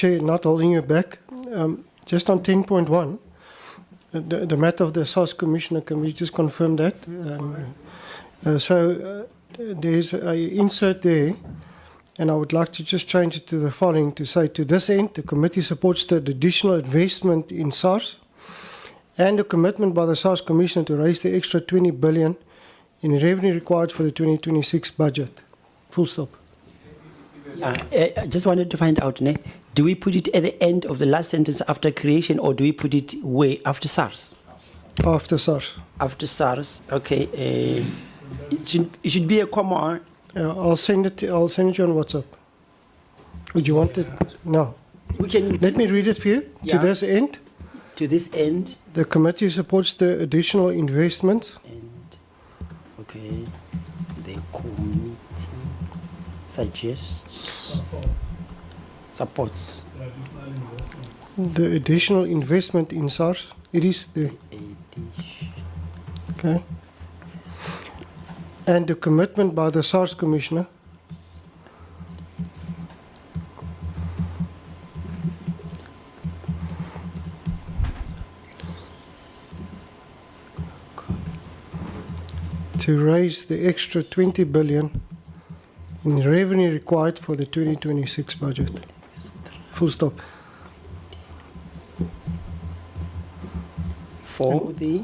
Chair, not holding you back. Just on 10.1, the matter of the SARS Commissioner, can we just confirm that? There's an insert there, and I would like to just change it to the following, to say, to this end, the committee supports the additional investment in SARS and the commitment by the SARS Commissioner to raise the extra 20 billion in revenue required for the 2026 budget. Full stop. I just wanted to find out, do we put it at the end of the last sentence after creation, or do we put it way after SARS? After SARS. After SARS, okay. It should be a comma. I'll send it to you on WhatsApp. Would you want it? No. We can. Let me read it for you. Yeah. To this end. To this end. The committee supports the additional investment. And okay, the committee suggests supports the additional investment in SARS. It is the okay, and the commitment by the SARS Commissioner to raise the extra 20 billion in revenue required for the 2026 budget. Full stop. For the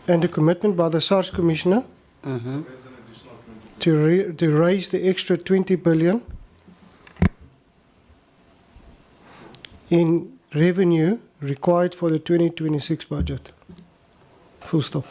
and the commitment by the SARS Commissioner to raise the extra 20 billion in revenue required for the 2026 budget. Full stop.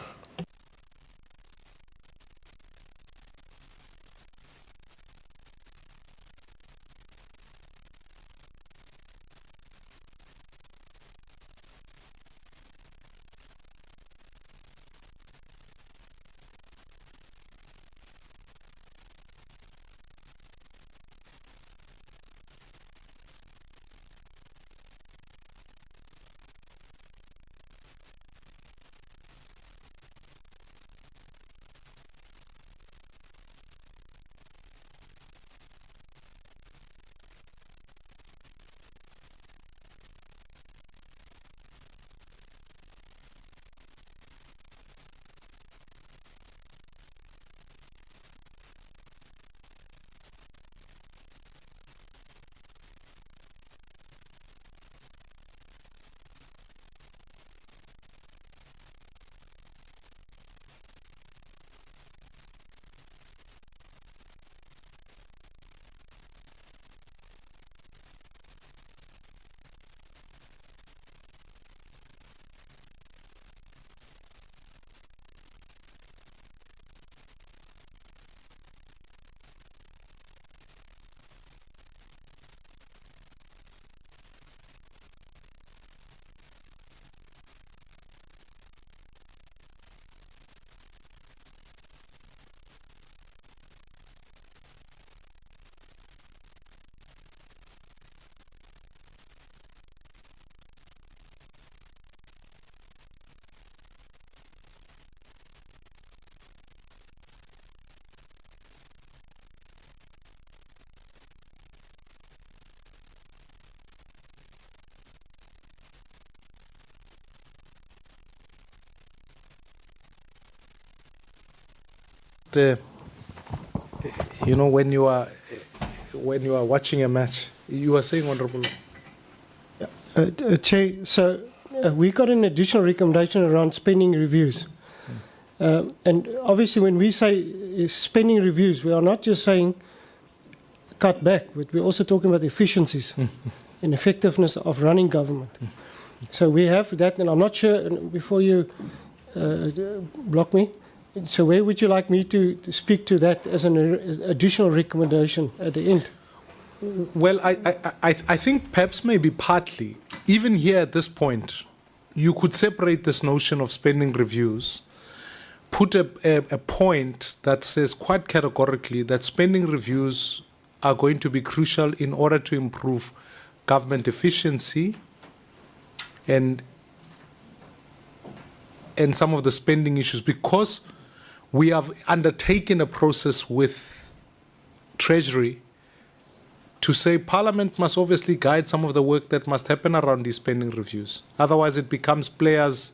When you are watching a match, you are saying, Honourable. Chair, so we got an additional recommendation around spending reviews. And obviously when we say spending reviews, we are not just saying cut back, but we're also talking about efficiencies and effectiveness of running government. So we have that, and I'm not sure, before you block me, so where would you like me to speak to that as an additional recommendation at the end? Well, I think perhaps maybe partly, even here at this point, you could separate this notion of spending reviews, put a point that says quite categorically that spending reviews are going to be crucial in order to improve government efficiency and some of the spending issues, because we have undertaken a process with Treasury to say Parliament must obviously guide some of the work that must happen around these spending reviews. Otherwise, it becomes players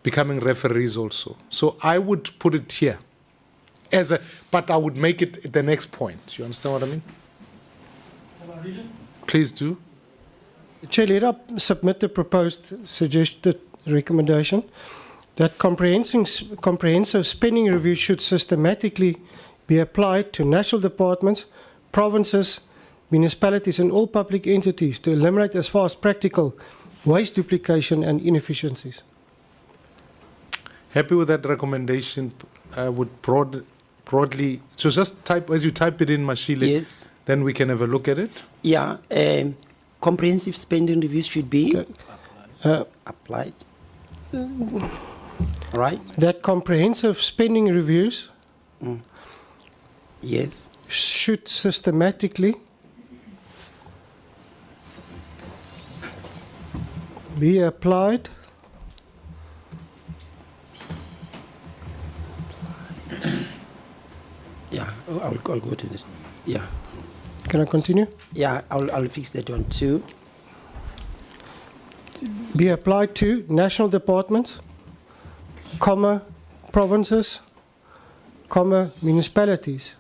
becoming referees also. So I would put it here, but I would make it the next point. You understand what I mean? Please do. Chair, let us submit the proposed suggested recommendation that comprehensive spending review should systematically be applied to national departments, provinces, municipalities and all public entities to eliminate as far as practical waste duplication and inefficiencies. Happy with that recommendation? Would broadly, so just type, as you type it in, Mashile, Yes. then we can have a look at it. Yeah. Comprehensive spending reviews should be applied. Right? That comprehensive spending reviews Yes. should systematically be applied Yeah. I'll go to this. Yeah. Can I continue? Yeah. I'll fix that one too. Be applied to national departments, comma, provinces, comma, municipalities,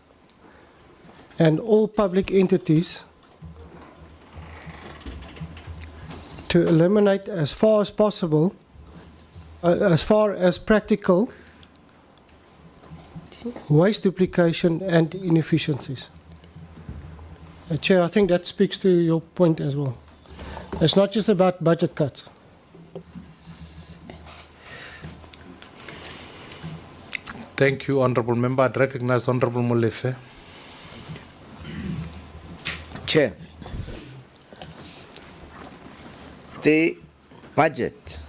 and all public entities to eliminate as far as possible, as far as practical, waste duplication and inefficiencies. Chair, I think that speaks to your point as well. It's not just about budget cuts. Thank you, Honourable Member. I'd recognize Honourable Molefe. Chair, the budget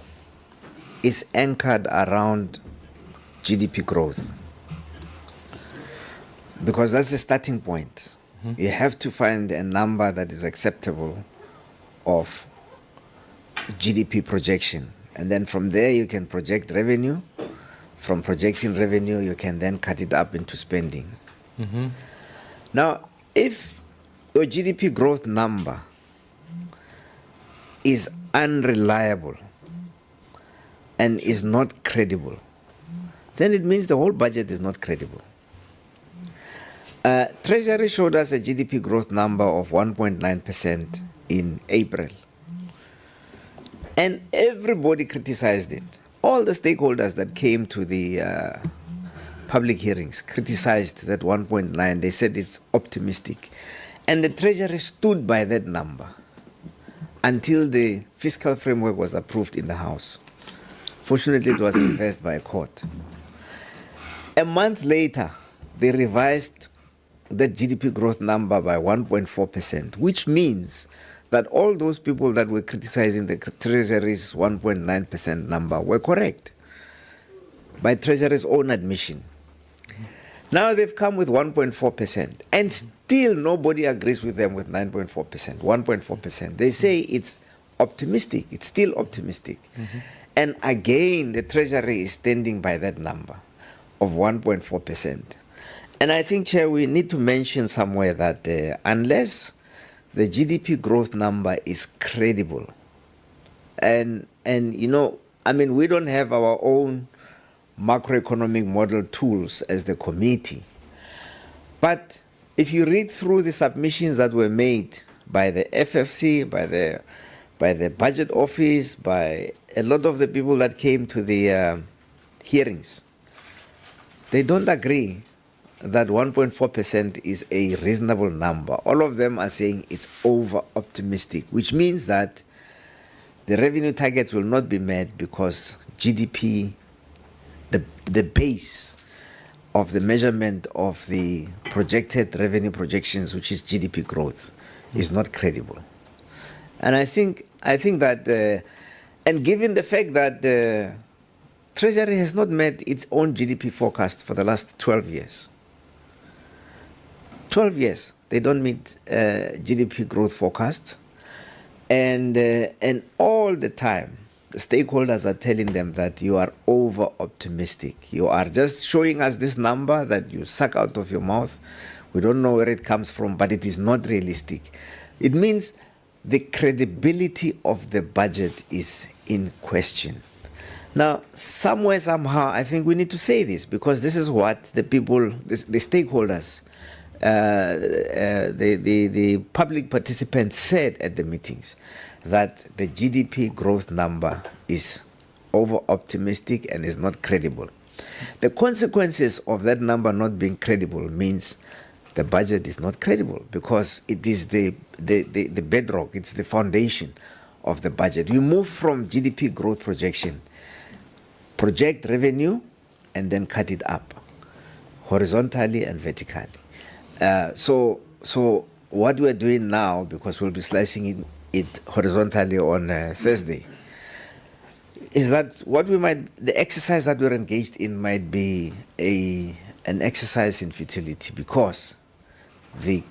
is anchored around GDP growth because that's the starting point. You have to find a number that is acceptable of GDP projection, and then from there you can project revenue. From projecting revenue, you can then cut it up into spending. Now, if your GDP growth number is unreliable and is not credible, then it means the whole budget is not credible. Treasury showed us a GDP growth number of 1.9% in April. And everybody criticized it. All the stakeholders that came to the public hearings criticized that 1.9. They said it's optimistic. And the Treasury stood by that number until the fiscal framework was approved in the House. Fortunately, it was reversed by a court. A month later, they revised the GDP growth number by 1.4%, which means that all those people that were criticizing the Treasury's 1.9% number were correct by Treasury's own admission. Now they've come with 1.4%, and still nobody agrees with them with 9.4%, 1.4%. They say it's optimistic, it's still optimistic. And again, the Treasury is standing by that number of 1.4%. And I think, Chair, we need to mention somewhere that unless the GDP growth number is credible, and you know, I mean, we don't have our own macroeconomic model tools as the committee, but if you read through the submissions that were made by the FFC, by the budget office, by a lot of the people that came to the hearings, they don't agree that 1.4% is a reasonable number. All of them are saying it's over-optimistic, which means that the revenue targets will not be met because GDP, the base of the measurement of the projected revenue projections, which is GDP growth, is not credible. And I think that, and given the fact that the Treasury has not met its own GDP forecast for the last 12 years, 12 years, they don't meet GDP growth forecasts. And all the time, the stakeholders are telling them that you are over-optimistic. You are just showing us this number that you suck out of your mouth We don't know where it comes from, but it is not realistic. It means the credibility of the budget is in question. Now, somewhere, somehow, I think we need to say this, because this is what the people, the stakeholders, the public participants said at the meetings, that the GDP growth number is over-optimistic and is not credible. The consequences of that number not being credible means the budget is not credible, because it is the bedrock, it's the foundation of the budget. We move from GDP growth projection, project revenue, and then cut it up, horizontally and vertically. So what we're doing now, because we'll be slicing it horizontally on Thursday, is that the exercise that we're engaged in might be an exercise in futility, because the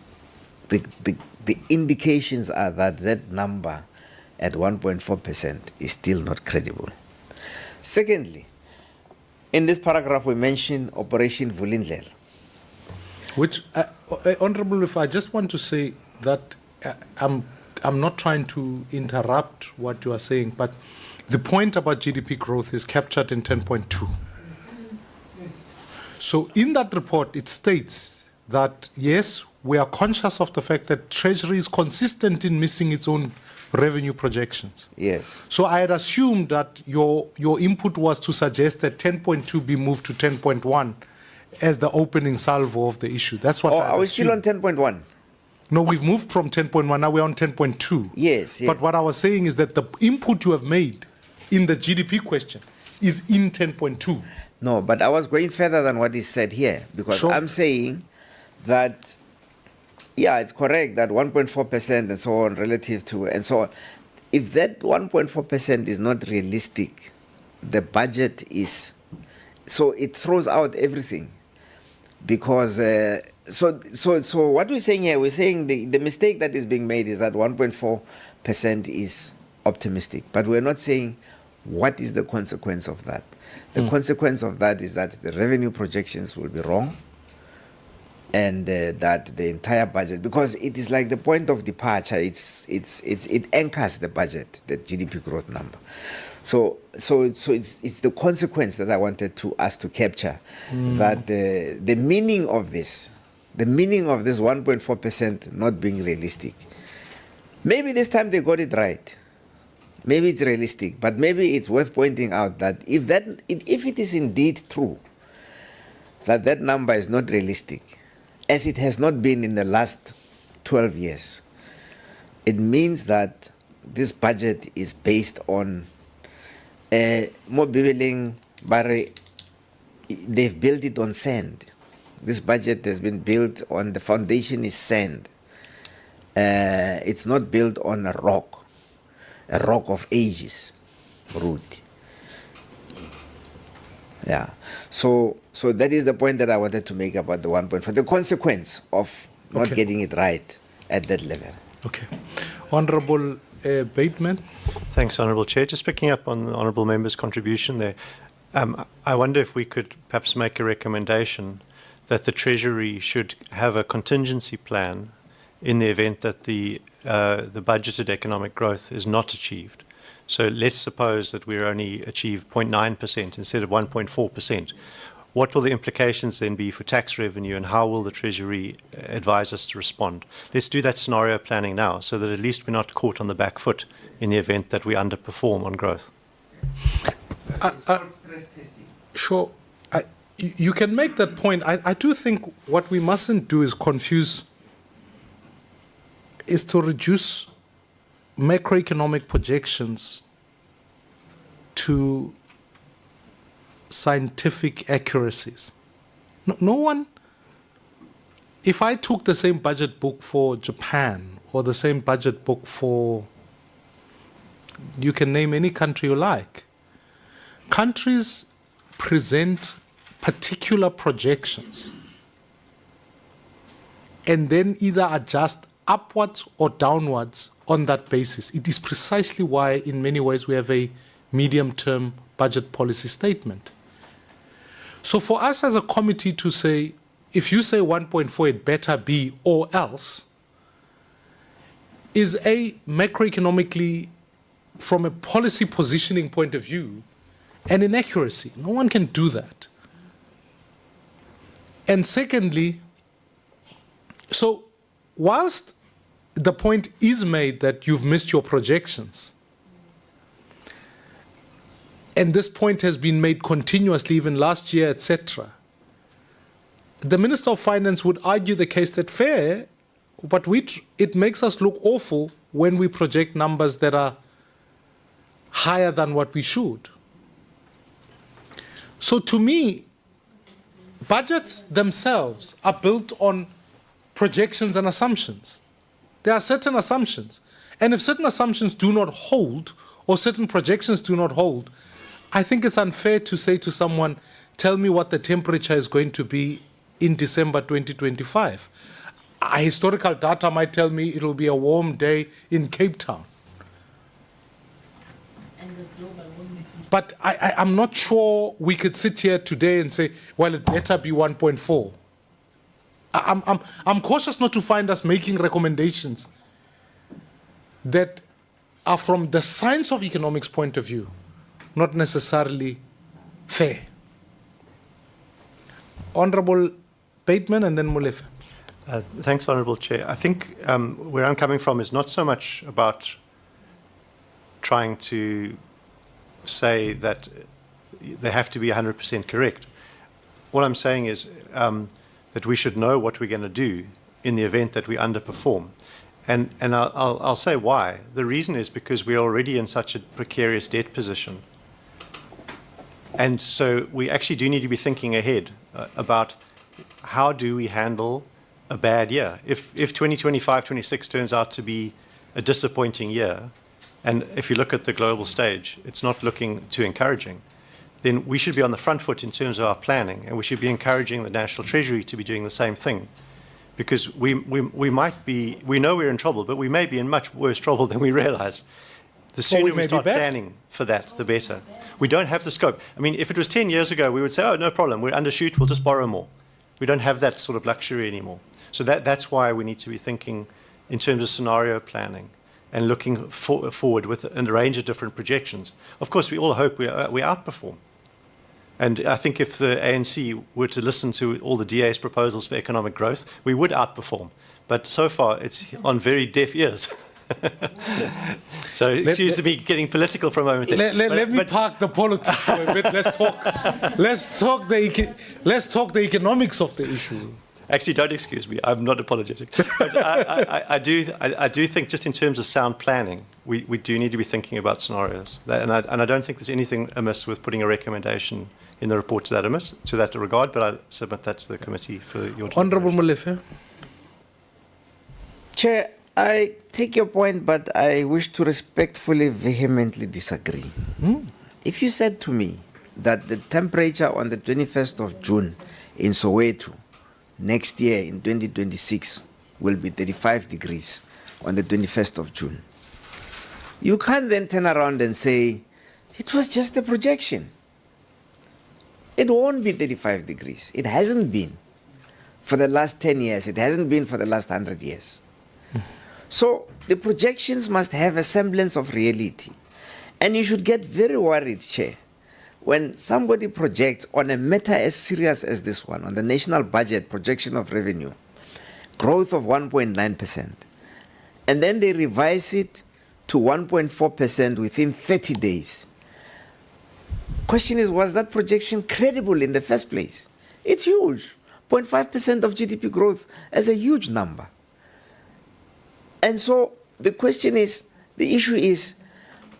indications are that that number at 1.4% is still not credible. Secondly, in this paragraph we mention Operation Vulindlela. Which, Honorable, if I just want to say that I'm not trying to interrupt what you are saying, but the point about GDP growth is captured in 10.2. So in that report, it states that, yes, we are conscious of the fact that Treasury is consistent in missing its own revenue projections. Yes. So I had assumed that your input was to suggest that 10.2 be moved to 10.1 as the opening salvo of the issue. That's what I had are we assumed. still on 10.1? No, we've moved from 10.1, now we're on 10.2. Yes, yes. But what I was saying is that the input you have made in the GDP question is in 10.2. No, but I was going further than what is said here, because Sure. I'm saying that, yeah, it's correct that 1.4% and so on relative to, and so on. If that 1.4% is not realistic, the budget is, so it throws out everything. Because, so what we're saying here, we're saying the mistake that is being made is that 1.4% is optimistic, but we're not saying what is the consequence of that. The consequence of that is that the revenue projections will be wrong, and that the entire budget, because it is like the point of departure, it anchors the budget, the GDP growth number. So it's the consequence that I wanted us to capture, that the meaning of this 1.4% not being realistic. Maybe this time they got it right. Maybe it's realistic, but maybe it's worth pointing out that if it is indeed true that that number is not realistic, as it has not been in the last 12 years, it means that this budget is based on they've built it on sand. This budget has been built on, the foundation is sand. It's not built on a rock of ages, root. Yeah. So that is the point that I wanted to make about the 1.4, the consequence of not Okay. getting it right at that level. Okay. Honorable Bateman. Thanks, Honourable Chair. Just picking up on the Honourable Member's contribution there, I wonder if we could perhaps make a recommendation that the Treasury should have a contingency plan in the event that the budgeted economic growth is not achieved. So let's suppose that we only achieve 0.9% instead of 1.4%. What will the implications then be for tax revenue, and how will the Treasury advise us to respond? Let's do that scenario planning now, so that at least we're not caught on the back foot in the event that we underperform on growth. Sure. You can make that point. I do think what we mustn't do is to reduce macroeconomic projections to scientific accuracies. No one, if I took the same budget book for Japan or the same budget book for, you can name any country you like, countries present particular projections and then either adjust upwards or downwards on that basis. It is precisely why, in many ways, we have a medium-term budget policy statement. So for us as a committee to say, if you say 1.4, it better be or else, is a macroeconomically, from a policy positioning point of view, an inaccuracy. No one can do that. And secondly, so whilst the point is made that you've missed your projections, and this point has been made continuously, even last year, etc., the Minister of Finance would argue the case that fair, but it makes us look awful when we project numbers that are higher than what we should. So to me, budgets themselves are built on projections and assumptions. There are certain assumptions. And if certain assumptions do not hold, or certain projections do not hold, I think it's unfair to say to someone, tell me what the temperature is going to be in December 2025. Historical data might tell me it'll be a warm day in Cape Town. But I'm not sure we could sit here today and say, well, it better be 1.4. I'm cautious not to find us making recommendations that are from the science of economics point of view, not necessarily fair. Honourable Bateman and then Molefe. Thanks, Honourable Chair. I think where I'm coming from is not so much about trying to say that they have to be 100% correct. What I'm saying is that we should know what we're going to do in the event that we underperform. And I'll say why. The reason is because we're already in such a precarious debt position. And so we actually do need to be thinking ahead about how do we handle a bad year. If 2025-26 turns out to be a disappointing year, and if you look at the global stage, it's not looking too encouraging, then we should be on the front foot in terms of our planning, and we should be encouraging the National Treasury to be doing the same thing. Because we know we're in trouble, but we may be in much worse trouble than we realize. The sooner we start planning for that, the better. We don't have the scope. I mean, if it was 10 years ago, we would say, oh, no problem, we're undershoot, we'll just borrow more. We don't have that sort of luxury anymore. So that's why we need to be thinking in terms of scenario planning and looking forward with a range of different projections. Of course, we all hope we outperform. And I think if the ANC were to listen to all the DA's proposals for economic growth, we would outperform. But so far, it's on very deaf ears. So excuse me getting political for a moment. Let me park the politics for a bit. Let's talk the economics of the issue. Actually, don't excuse me. I'm not apologetic. But I do think, just in terms of sound planning, we do need to be thinking about scenarios. And I don't think there's anything amiss with putting a recommendation in the report to that regard. But I submit that to the committee for your Honourable Molefe. Chair, I take your point, but I wish to respectfully, vehemently disagree. If you said to me that the temperature on the 21st of June in Soweto next year in 2026 will be 35 degrees on the 21st of June, you can't then turn around and say, it was just a projection. It won't be 35 degrees. It hasn't been for the last 10 years. It hasn't been for the last 100 years. So the projections must have a semblance of reality. And you should get very worried, Chair, when somebody projects on a matter as serious as this one, on the national budget projection of revenue, growth of 1.9%, and then they revise it to 1.4% within 30 days. Question is, was that projection credible in the first place? It's huge. 0.5% of GDP growth is a huge number. And so the question is, the issue is,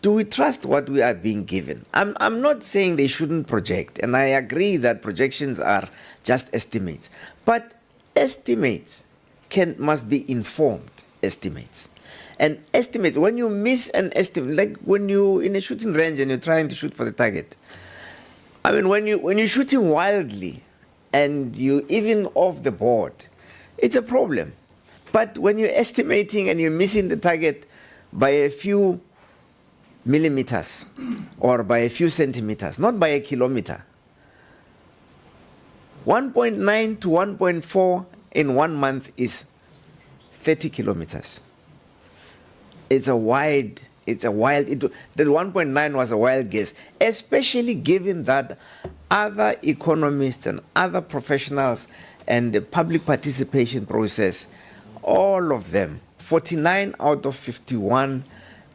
do we trust what we are being given? I'm not saying they shouldn't project, and I agree that projections are just estimates. But estimates must be informed estimates. And estimates, when you miss an estimate, like when you're in a shooting range and you're trying to shoot for the target, I mean, when you're shooting wildly and you're even off the board, it's a problem. But when you're estimating and you're missing the target by a few millimeters or by a few centimeters, not by a kilometer, 1.9 to 1.4 in 1 month is 30 kilometers. That 1.9 was a wild guess, especially given that other economists and other professionals and the public participation process, all of them, 49 out of 51,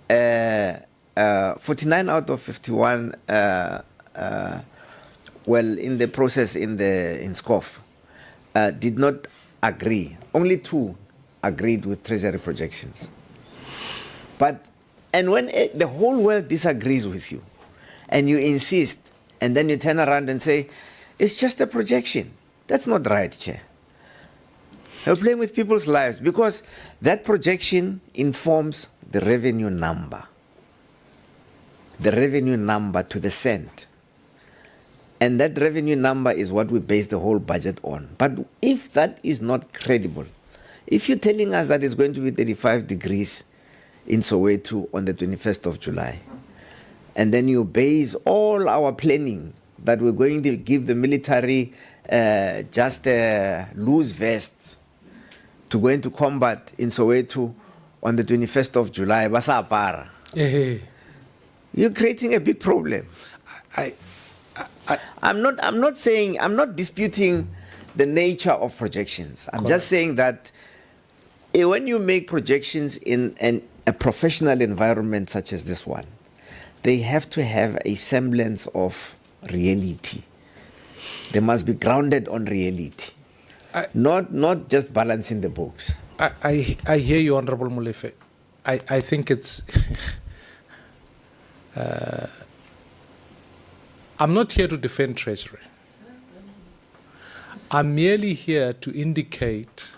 49 out of 51, in the process in SCOF, did not agree. Only 2 agreed with Treasury projections. And when the whole world disagrees with you, and you insist, and then you turn around and say, it's just a projection. That's not right, Chair. You're playing with people's lives because that projection informs the revenue number. The revenue number to the cent. And that revenue number is what we base the whole budget on. But if that is not credible, if you're telling us that it's going to be 35 degrees in Soweto on the 21st of July, and then you base all our planning that we're going to give the military just loose vests to go into combat in Soweto on the 21st of July, basapara. You're creating a big problem. I'm not disputing the nature of projections. I'm just saying that when you make projections in a professional environment such as this one, they have to have a semblance of reality. They must be grounded on reality, not just balancing the books. I hear you, Honorable Molefe. I think it's... I'm not here to defend Treasury. I'm merely here to indicate...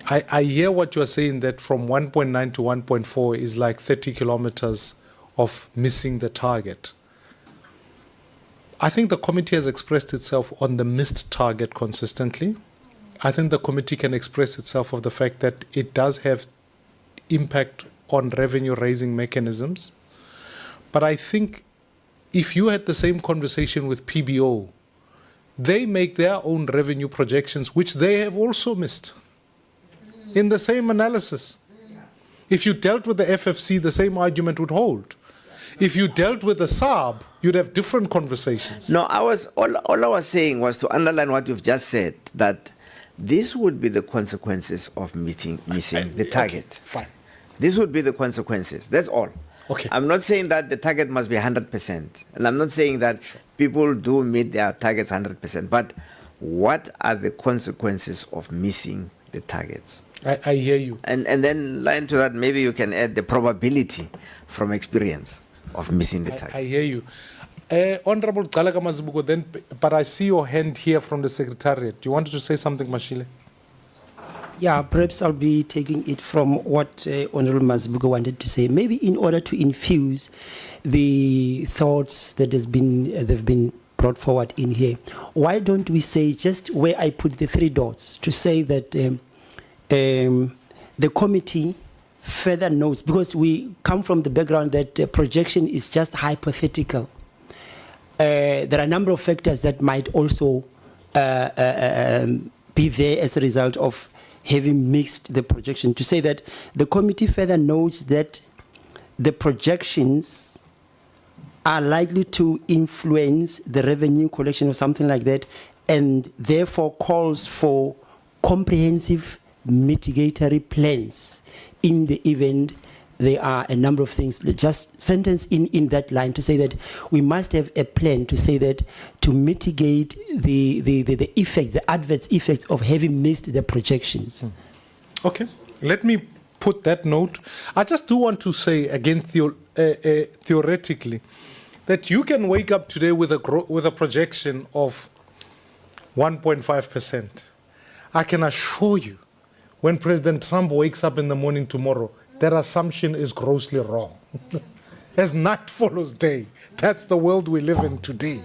I hear what you're saying, that from 1.9 to 1.4 is like 30 kilometers of missing the target. I think the committee has expressed itself on the missed target consistently. I think the committee can express itself of the fact that it does have impact on revenue-raising mechanisms. But I think if you had the same conversation with PBO, they make their own revenue projections, which they have also missed in the same analysis. If you dealt with the FFC, the same argument would hold. If you dealt with the SARB, you'd have different conversations. No, all I was saying was to underline what you've just said, that this would be the consequences of missing the target. Okay, fine. This would be the consequences. That's all. Okay. I'm not saying that the target must be 100%. And I'm not saying that people do meet their targets 100%. But what are the consequences of missing the targets? I hear you. And then line to that, maybe you can add the probability from experience of missing the target. I hear you. Honorable Galaga Mazibuko, then, but I see your hand here from the Secretariat. Do you want to say something, Mashile? Yeah, perhaps I'll be taking it from what Honorable Mazibuko wanted to say. Maybe in order to infuse the thoughts that they've been brought forward in here, why don't we say just where I put the 3 dots to say that the committee further notes, because we come from the background that projection is just hypothetical. There are a number of factors that might also be there as a result of having mixed the projection. To say that the committee further notes that the projections are likely to influence the revenue collection or something like that, and therefore calls for comprehensive mitigatory plans in the event there are a number of things. Just sentence in that line to say that we must have a plan to say that to mitigate the effects, the adverse effects of having missed the projections. Okay, let me put that note. I just do want to say again theoretically that you can wake up today with a projection of 1.5%. I can assure you, when President Trump wakes up in the morning tomorrow, that assumption is grossly wrong. As night follows day, that's the world we live in today.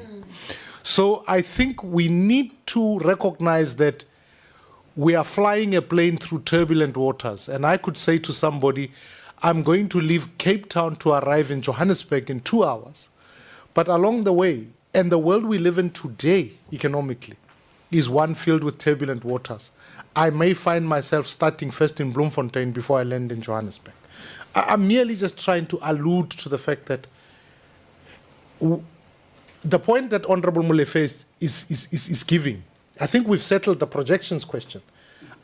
So I think we need to recognize that we are flying a plane through turbulent waters. And I could say to somebody, I'm going to leave Cape Town to arrive in Johannesburg in 2 hours. But along the way, And the world we live in today, economically, is one filled with turbulent waters. I may find myself starting first in Bloemfontein before I land in Johannesburg. I'm merely just trying to allude to the fact that the point that Honorable Molefe is giving, I think we've settled the projections question.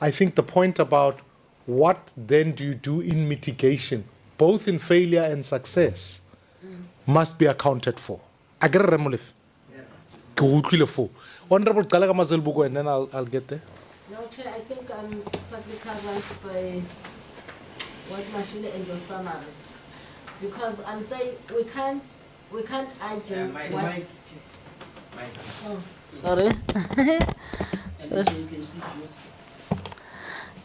I think the point about what then do you do in mitigation, both in failure and success, must be accounted for. Agree, Molefe? Yeah. Honorable Gallagher Mazelbugo, and then I'll get there. No, Chair, I think I'm partly covered by what Mashile and your summary. Because I'm saying we can't argue what... Oh, sorry.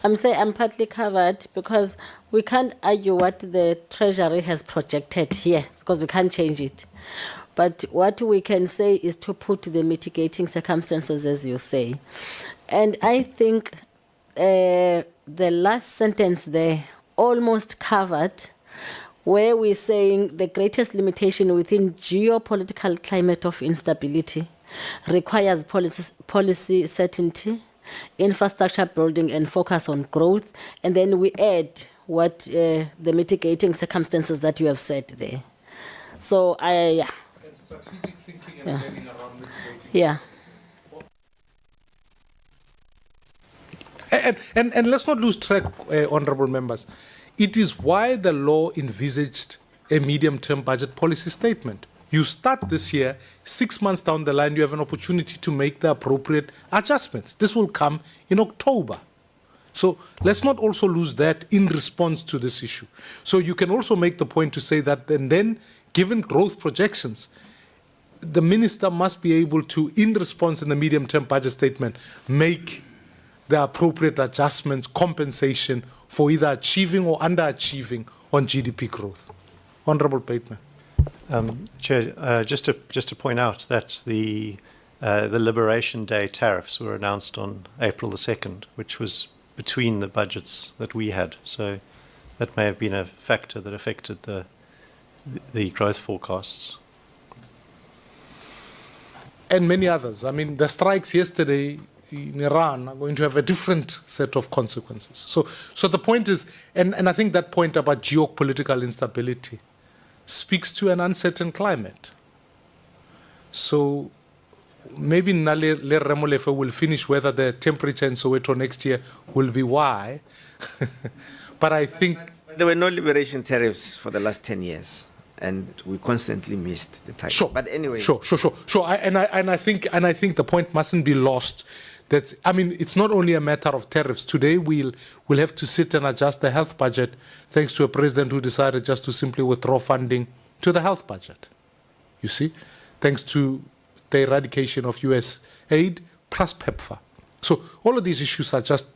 I'm saying I'm partly covered because we can't argue what the Treasury has projected here because we can't change it. But what we can say is to put the mitigating circumstances, as you say. And I think the last sentence there almost covered where we're saying the greatest limitation within geopolitical climate of instability requires policy certainty, infrastructure building, and focus on growth. And then we add what the mitigating circumstances that you have said there. So yeah. And strategic thinking and planning around mitigating. Yeah. And let's not lose track, honorable members. It is why the law envisaged a medium-term budget policy statement. You start this year, 6 months down the line, you have an opportunity to make the appropriate adjustments. This will come in October. So let's not also lose that in response to this issue. So you can also make the point to say that, and then given growth projections, the minister must be able to, in response in the medium-term budget statement, make the appropriate adjustments, compensation for either achieving or underachieving on GDP growth. Honourable Bateman. Chair, just to point out that the Liberation Day tariffs were announced on April the 2nd, which was between the budgets that we had. So that may have been a factor that affected the growth forecasts. And many others. I mean, the strikes yesterday in Iran are going to have a different set of consequences. So the point is, and I think that point about geopolitical instability speaks to an uncertain climate. So maybe Nale Remolefe will finish whether the temperature in Soweto next year will be why. But I think... There were no liberation tariffs for the last 10 years. And we constantly missed the target. Sure. But anyway. Sure. I think the point mustn't be lost. That, I mean, it's not only a matter of tariffs. Today we'll have to sit and adjust the health budget thanks to a president who decided just to simply withdraw funding to the health budget. You see? Thanks to the eradication of US aid plus PEPFAR. So all of these issues are just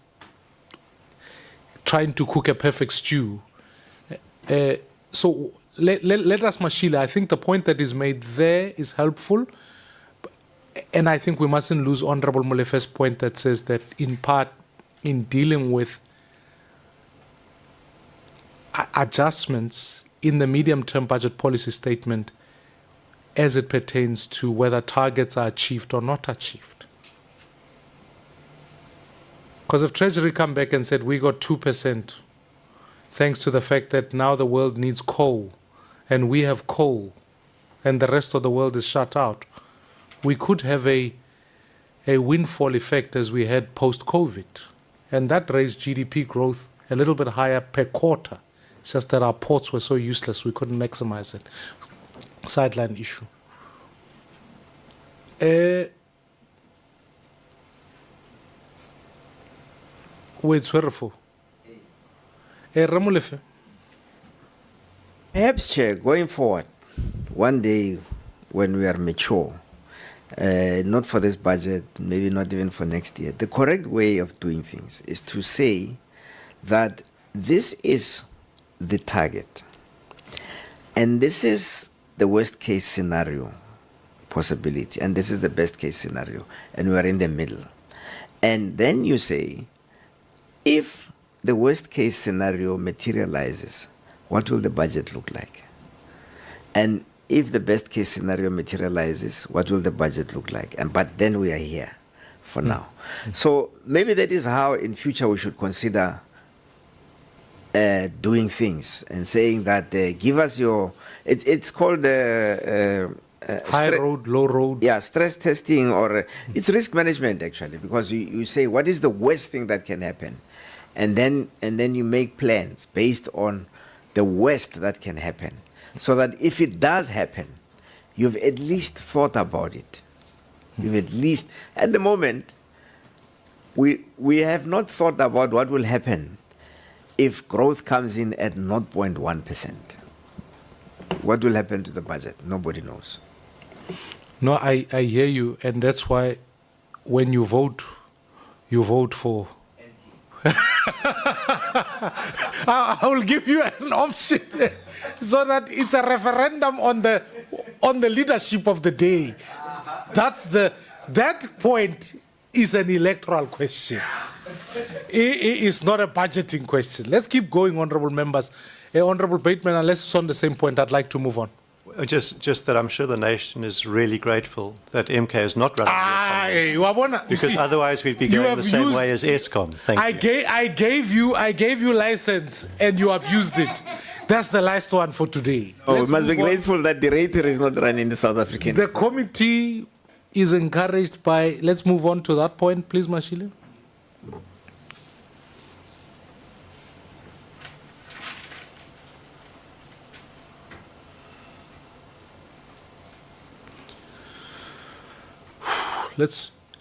trying to cook a perfect stew. So let us, Mashila, I think the point that is made there is helpful. And I think we mustn't lose Honorable Molefe's point that says that in part, in dealing with adjustments in the medium-term budget policy statement as it pertains to whether targets are achieved or not achieved. Because if Treasury come back and said we got 2%, thanks to the fact that now the world needs coal, and we have coal, and the rest of the world is shut out, we could have a windfall effect as we had post-COVID. And that raised GDP growth a little bit higher per quarter. It's just that our ports were so useless we couldn't maximize it. Sideline issue. Wait, for Ramolefe. Perhaps, Chair, going forward, one day when we are mature, not for this budget, maybe not even for next year, the correct way of doing things is to say that this is the target. And this is the worst case scenario possibility. And this is the best case scenario. And we are in the middle. And then you say, if the worst case scenario materializes, what will the budget look like? And if the best case scenario materializes, what will the budget look like? But then we are here for now. So maybe that is how in future we should consider doing things and saying that give us your, it's called High road, low road. yeah, stress testing, or it's risk management actually, because you say what is the worst thing that can happen, and then you make plans based on the worst that can happen, so that if it does happen, you've at least thought about it. You've at least, at the moment, we have not thought about what will happen if growth comes in at 0.1%. What will happen to the budget? Nobody knows. No, I hear you, and that's why when you vote for. I will give you an option so that it's a referendum on the leadership of the day. That point is an electoral question. It is not a budgeting question. Let's keep going, honourable members. Honourable Bateman, unless it's on the same point, I'd like to move on. Just that I'm sure the nation is really grateful that MK is not running the economy, because otherwise we'd be going the same way as ESCOM. Thank you. I gave you license and you abused it. That's the last one for today. Oh, we must be grateful that the rater is not running the South African. The committee is encouraged by. Let's move on to that point, please, Mashile.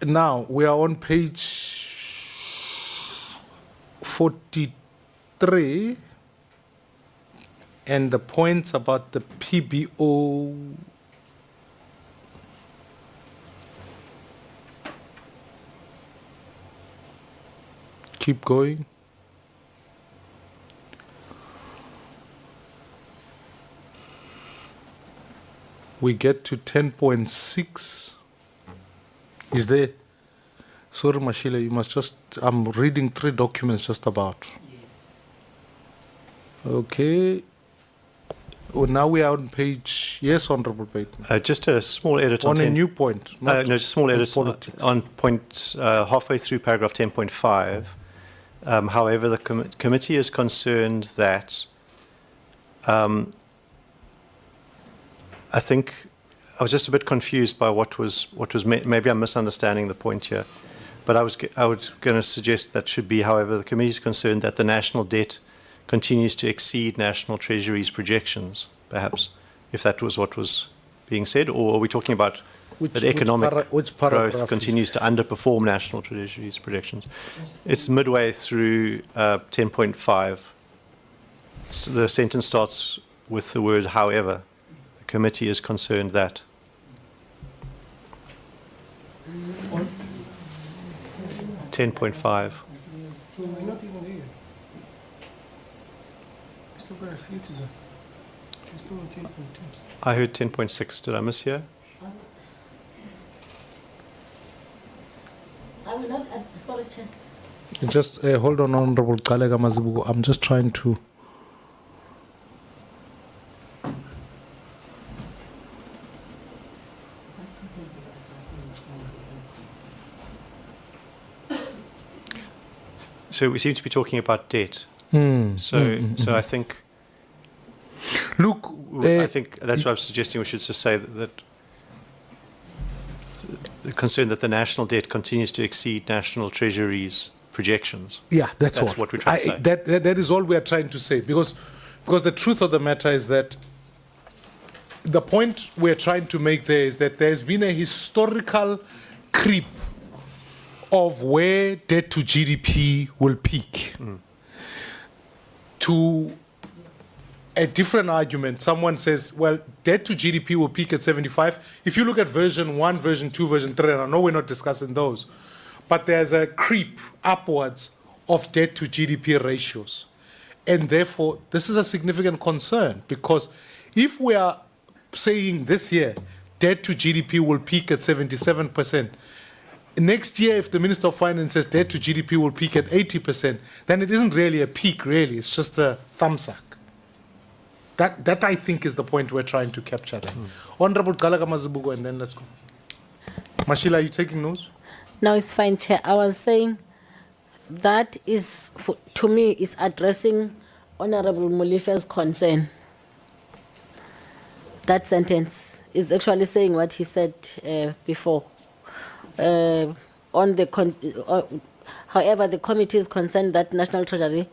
Now we are on page 43, and the points about the PBO. Keep going. We get to 10.6. Is there? Sorry, Mashile, you must just. I'm reading 3 documents just about. Yes. Okay. Well, now we are on page. Yes, Honourable Bateman. Just a small edit on a new point. No, just a small edit on point halfway through paragraph 10.5. However, the committee is concerned that I think I was just a bit confused by what was maybe I'm misunderstanding the point here, but I was going to suggest that should be, however, the committee is concerned that the national debt continues to exceed National Treasury's projections, perhaps, if that was what was being said, or are we talking about that economic growth continues to underperform National Treasury's projections? It's midway through 10.5. The sentence starts with the word however. The committee is concerned that. 10.5. We're not even there. Still got a few to go. We're still on 10.2. I heard 10.6. Did I miss here? I will not, sorry, Chair. Just hold on, Honourable Kalega Mazibuko. I'm just trying to. So we seem to be talking about debt. So I think. Look, I think that's what I'm suggesting. We should just say that the concern that the national debt continues to exceed National Treasury's projections. Yeah, that's what we're trying to say. That is all we are trying to say, because the truth of the matter is that the point we're trying to make there is that there's been a historical creep of where debt to GDP will peak. To a different argument, someone says, well, debt to GDP will peak at 75. If you look at version 1, version 2, version 3, and I know we're not discussing those, but there's a creep upwards of debt to GDP ratios. And therefore, this is a significant concern, because if we are saying this year, debt to GDP will peak at 77%, next year, if the Minister of Finance says debt to GDP will peak at 80%, then it isn't really a peak, really. It's just a thumbsuck. That I think is the point we're trying to capture there. Honorable Gallagher Mazibuko, and then let's go. Mashila, are you taking notes? No, it's fine, Chair. I was saying that is, to me, is addressing Honorable Molife's concern. That sentence is actually saying what he said before. However, the committee is concerned that National Treasury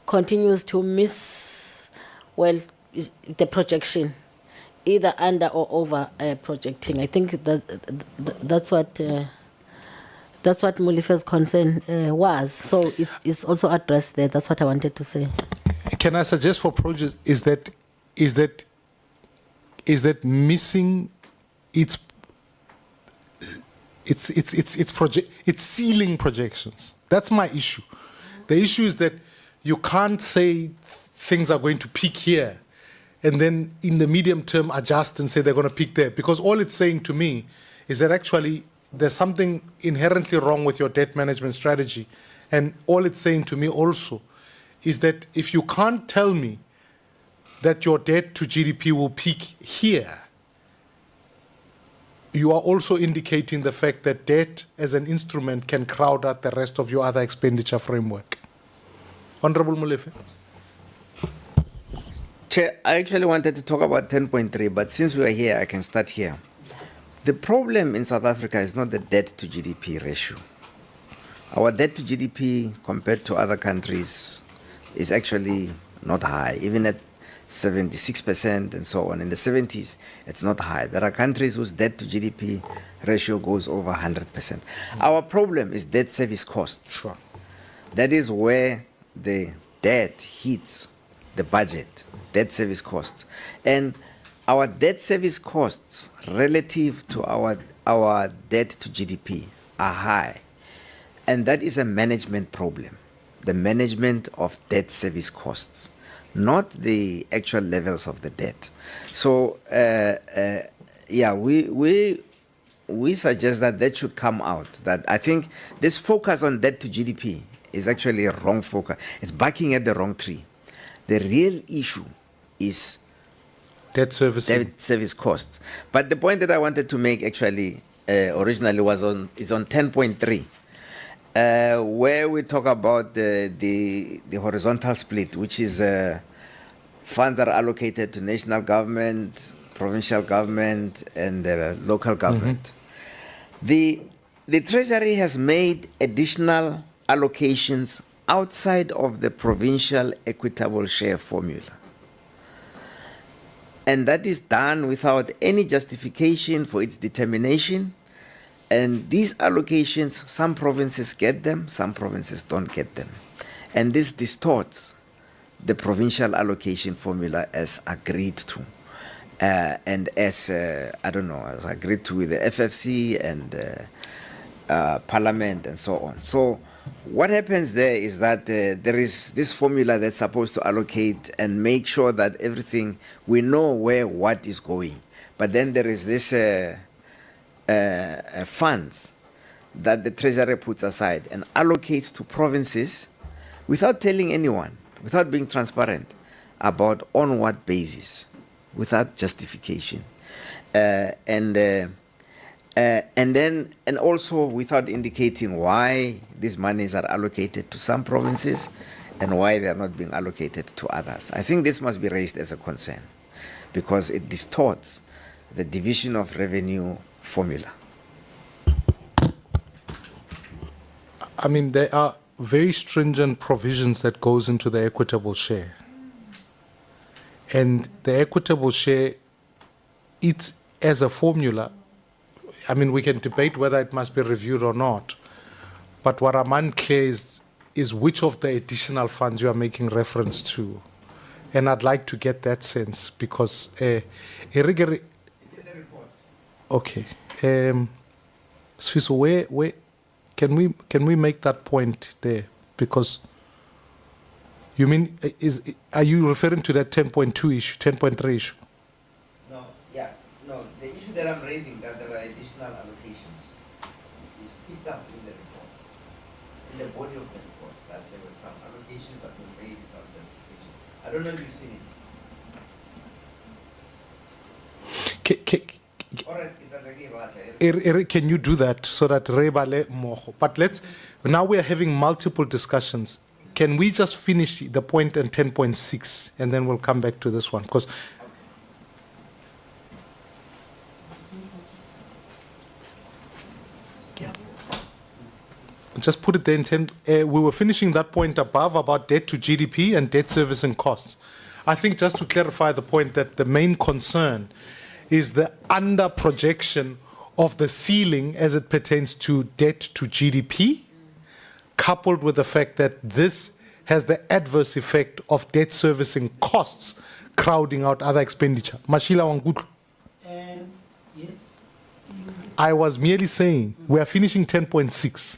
continues to miss, the projection, either under or over projecting. I think that's what Molife's concern was. So it is also addressed there. That's what I wanted to say. Can I suggest for project is that missing its ceiling projections? That's my issue. The issue is that you can't say things are going to peak here and then in the medium term adjust and say they're going to peak there, because all it's saying to me is that actually there's something inherently wrong with your debt management strategy. And all it's saying to me also is that if you can't tell me that your debt to GDP will peak here, you are also indicating the fact that debt as an instrument can crowd out the rest of your other expenditure framework. Honorable Molefe. Chair, I actually wanted to talk about 10.3, but since we are here, I can start here. The problem in South Africa is not the debt to GDP ratio. Our debt to GDP compared to other countries is actually not high, even at 76% and so on. In the 70s, it's not high. There are countries whose debt to GDP ratio goes over 100%. Our problem is debt service costs. Sure. That is where the debt hits the budget, debt service costs. And our debt service costs relative to our debt to GDP are high. And that is a management problem, the management of debt service costs, not the actual levels of the debt. So, we suggest that should come out. That I think this focus on debt to GDP is actually a wrong focus. It's barking at the wrong tree. The real issue is Debt service costs. But the point that I wanted to make actually originally is on 10.3. Where we talk about the horizontal split, which is funds are allocated to national government, provincial government, and local government. The Treasury has made additional allocations outside of the provincial equitable share formula. And that is done without any justification for its determination. And these allocations, some provinces get them, some provinces don't get them. And this distorts the provincial allocation formula as agreed to. And as, as agreed to with the FFC and Parliament and so on. So what happens there is that there is this formula that's supposed to allocate and make sure that everything, we know where what is going. But then there is this funds that the Treasury puts aside and allocates to provinces without telling anyone, without being transparent about on what basis, without justification. And also without indicating why these monies are allocated to some provinces and why they are not being allocated to others. I think this must be raised as a concern because it distorts the division of revenue formula. I mean, there are very stringent provisions that goes into the equitable share. And the equitable share, it's as a formula, I mean, we can debate whether it must be reviewed or not. But what I'm unclear is which of the additional funds you are making reference to. And I'd like to get that sense because... it's in the report. Okay. Sfiso, where can we make that point there? Because you mean, are you referring to that 10.2 issue, 10.3 issue? No, the issue that I'm raising, that there are additional allocations, is picked up in the report, in the body of the report, that there were some allocations that were made without justification. I don't know if you've seen it. Can you do that so that Rebale Moho? But now we are having multiple discussions. Can we just finish the point in 10.6 and then we'll come back to this one? Because just put it there in 10. We were finishing that point above about debt to GDP and debt servicing costs. I think just to clarify the point that the main concern is the under projection of the ceiling as it pertains to debt to GDP, coupled with the fact that this has the adverse effect of debt servicing costs crowding out other expenditure. Mashila Wangutlu. Yes. I was merely saying we are finishing 10.6,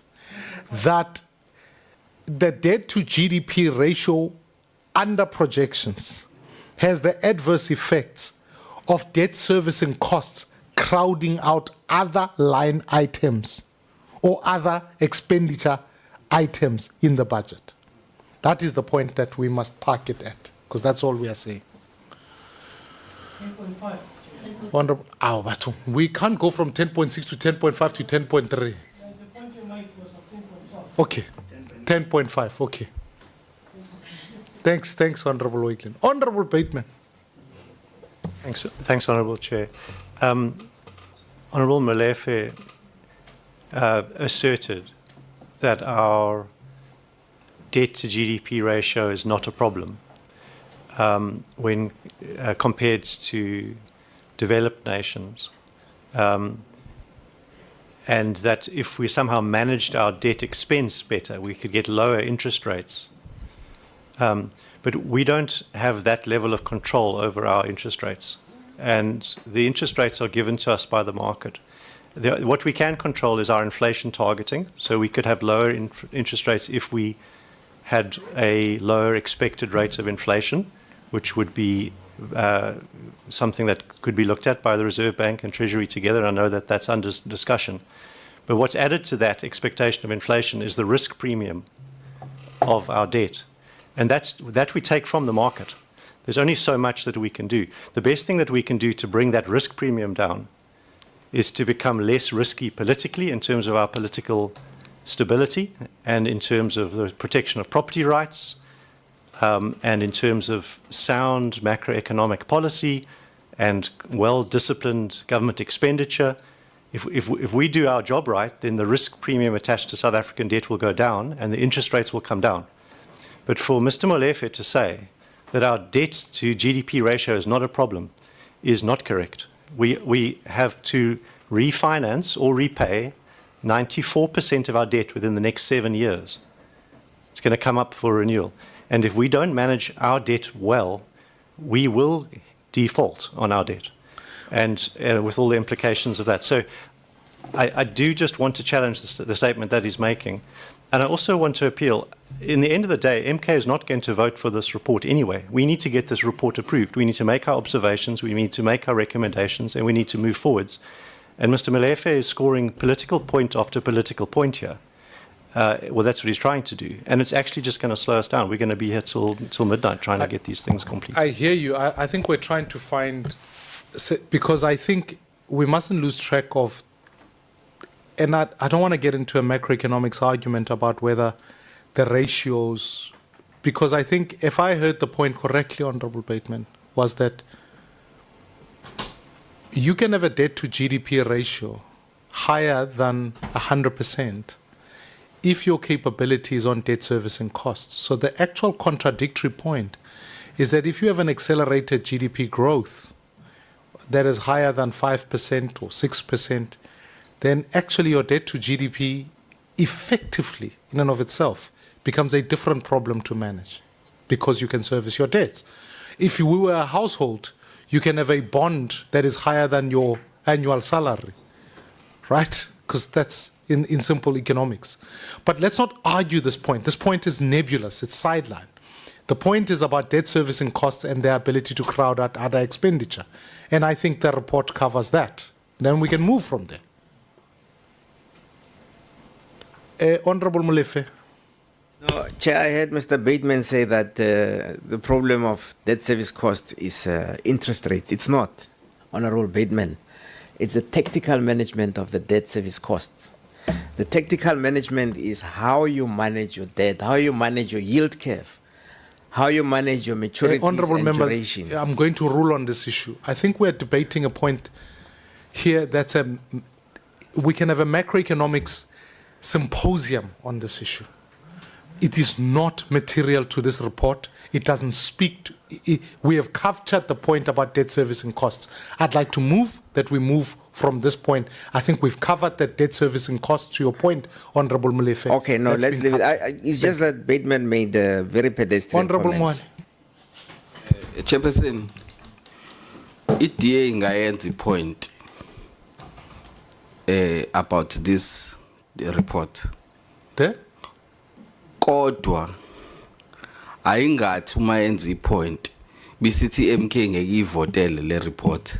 that the debt to GDP ratio under projections has the adverse effects of debt servicing costs crowding out other line items or other expenditure items in the budget. That is the point that we must park it at, because that's all we are saying. 10.5. Honorable, but we can't go from 10.6 to 10.5 to 10.3. The point you made was of 10.5. Okay, 10.5, okay. Thanks, Honorable Oiklin. Honorable Bateman. Thanks, Honourable Chair. Honourable Molefe asserted that our debt to GDP ratio is not a problem when compared to developed nations, and that if we somehow managed our debt expense better, we could get lower interest rates. But we don't have that level of control over our interest rates, and the interest rates are given to us by the market. What we can control is our inflation targeting, so we could have lower interest rates if we had a lower expected rate of inflation, which would be something that could be looked at by the Reserve Bank and Treasury together. I know that that's under discussion. But what's added to that expectation of inflation is the risk premium of our debt. And that we take from the market. There's only so much that we can do. The best thing that we can do to bring that risk premium down is to become less risky politically in terms of our political stability and in terms of the protection of property rights and in terms of sound macroeconomic policy and well-disciplined government expenditure. If we do our job right, then the risk premium attached to South African debt will go down and the interest rates will come down. But for Mr. Molefe to say that our debt to GDP ratio is not a problem is not correct. We have to refinance or repay 94% of our debt within the next 7 years. It's going to come up for renewal. And if we don't manage our debt well, we will default on our debt, and with all the implications of that. So I do just want to challenge the statement that he's making. And I also want to appeal, in the end of the day, MK is not going to vote for this report anyway. We need to get this report approved. We need to make our observations, we need to make our recommendations, and we need to move forwards. And Mr. Molefe is scoring political point after political point here. Well, that's what he's trying to do. And it's actually just going to slow us down. We're going to be here till midnight trying to get these things completed. I hear you. I think we're trying to find, because I think we mustn't lose track of, and I don't want to get into a macroeconomics argument about whether the ratios, because I think if I heard the point correctly, Honorable Bateman, was that you can have a debt to GDP ratio higher than 100% if your capability is on debt servicing costs. So the actual contradictory point is that if you have an accelerated GDP growth that is higher than 5% or 6%, then actually your debt to GDP effectively, in and of itself, becomes a different problem to manage because you can service your debts. If you were a household, you can have a bond that is higher than your annual salary, right? Because that's in simple economics. But let's not argue this point. This point is nebulous, it's sidelined. The point is about debt servicing costs and their ability to crowd out other expenditure. And I think the report covers that. Then we can move from there. Honorable Molefe. No, Chair, I heard Mr. Bateman say that the problem of debt service cost is interest rates. It's not. Honorable Bateman. It's a tactical management of the debt service costs. The tactical management is how you manage your debt, how you manage your yield curve, how you manage your maturity Honourable and members, duration. I'm going to rule on this issue. I think we're debating a point here that's we can have a macroeconomics symposium on this issue. It is not material to this report. It doesn't speak to, we have captured the point about debt servicing costs. I'd like to move that we move from this point. I think we've covered the debt servicing costs to your point, Honourable Molefe. Okay, no, That's let's been leave it. covered. It's just that Bateman made a very pedestrian Honourable comments. Mwale. Chairperson, DA ingayenza point about this report. There? Kodwa ayingathi uma yenza point bisithi MK ngeke ivotele le report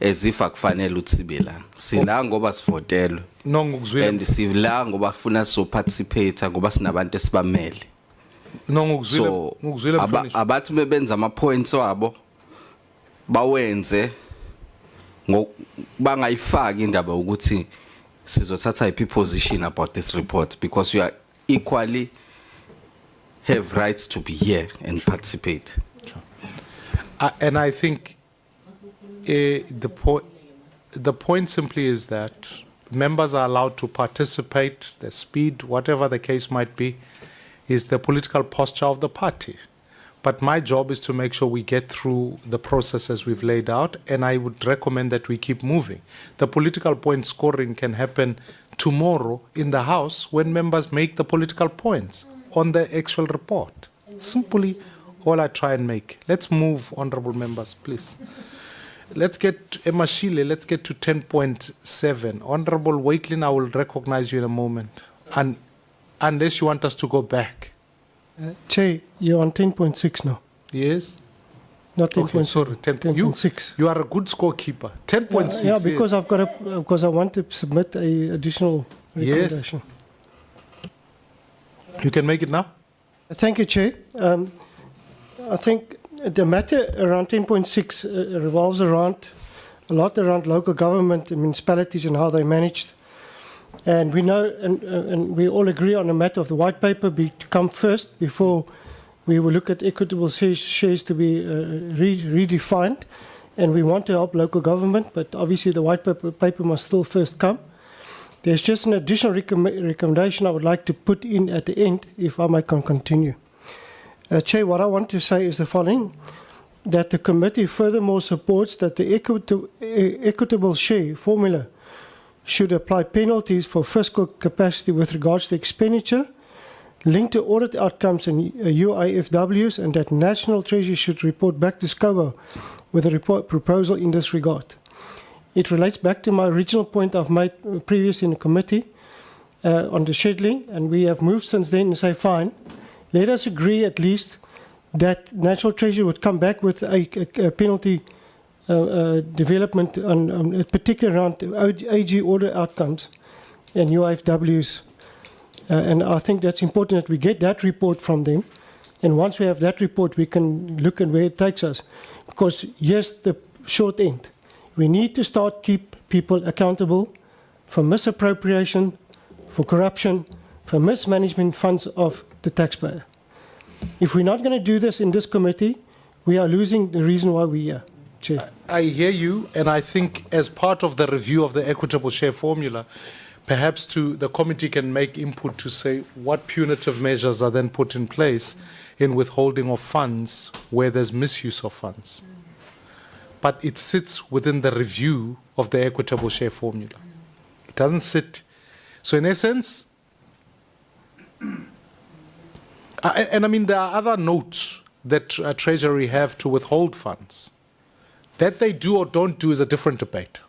as if akufanele utsibe la. Sila ngoba sivotelwe. No, ngukuzwile. And sila ngoba funa so participate ngoba sinabantu esibamele. No, ngukuzwile. So Ngukuzwile Mhlonishwa. abathi mebenza ama points wabo bawenze bangayifaki indaba ukuthi sizothatha iphi position about this report, because you are equally have rights to be here and participate. And I think the point simply is that members are allowed to participate. The speed, whatever the case might be, is the political posture of the party. But my job is to make sure we get through the process as we've laid out, and I would recommend that we keep moving. The political point scoring can happen tomorrow in the House when members make the political points on the actual report. Simply all I try and make. Let's move, honourable members, please. Let's get, Emashile, let's get to 10.7. Honourable Waitlin, I will recognize you in a moment. And unless you want us to go back. Chair, you're on 10.6 now, Yes? not 10.7. Okay, sorry. 10.6. You are a good scorekeeper. 10.6. Yeah, because yes. because I want to submit a additional Yes. recommendation. You can make it now? Thank you, Chair. I think the matter around 10.6 revolves around a lot around local government and municipalities and how they're managed. And we know, and we all agree on the matter of the white paper to come first before we will look at equitable shares to be redefined. And we want to help local government, but obviously the white paper must still first come. There's just an additional recommendation I would like to put in at the end, if I might continue. Chair, what I want to say is the following, that the committee furthermore supports that the equitable share formula should apply penalties for fiscal capacity with regards to expenditure linked to audit outcomes and UIFWs, and that National Treasury should report back to SCOBO with a report proposal in this regard. It relates back to my original point I've made previously in the committee on the scheduling, and we have moved since then and say, fine, let us agree at least that National Treasury would come back with a penalty development on particularly around AG order outcomes and UIFWs. And I think that's important that we get that report from them. And once we have that report, we can look at where it takes us. Because, yes, the short end, we need to start keep people accountable for misappropriation, for corruption, for mismanagement funds of the taxpayer. If we're not going to do this in this committee, we are losing the reason why we're here. Chair. I hear you, and I think as part of the review of the equitable share formula, perhaps the committee can make input to say what punitive measures are then put in place in withholding of funds where there's misuse of funds. But it sits within the review of the equitable share formula. It doesn't sit. So in essence, and I mean, there are other notes that Treasury have to withhold funds. That they do or don't do is a different debate.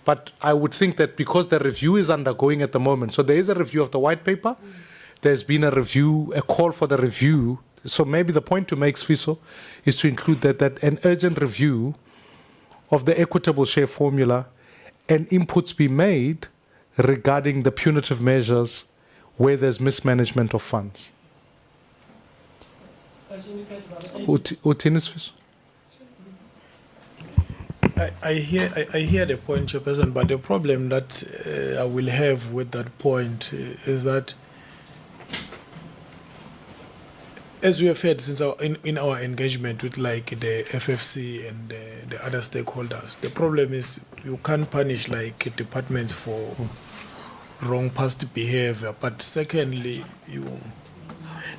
But I would think that because the review is undergoing at the moment, so there is a review of the white paper, there's been a review, a call for the review. So maybe the point to make, Sfiso, is to include that an urgent review of the equitable share formula and inputs be made regarding the punitive measures where there's mismanagement of funds. I hear the point, Chairperson, but the problem that I will have with that point is that, as we have heard since in our engagement with like the FFC and the other stakeholders, the problem is you can't punish like departments for wrong past behavior. But secondly,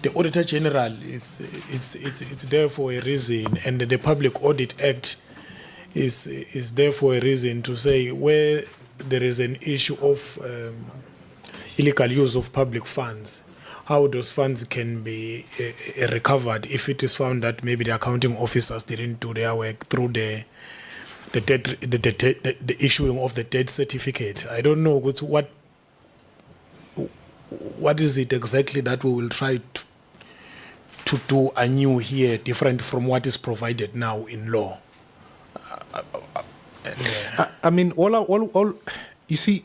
the Auditor General it's there for a reason, and the Public Audit Act is there for a reason to say where there is an issue of illegal use of public funds, how those funds can be recovered if it is found that maybe the accounting officers didn't do their work through the issuing of the debt certificate. I don't know what is it exactly that we will try to do anew here, different from what is provided now in law. I mean, all you see,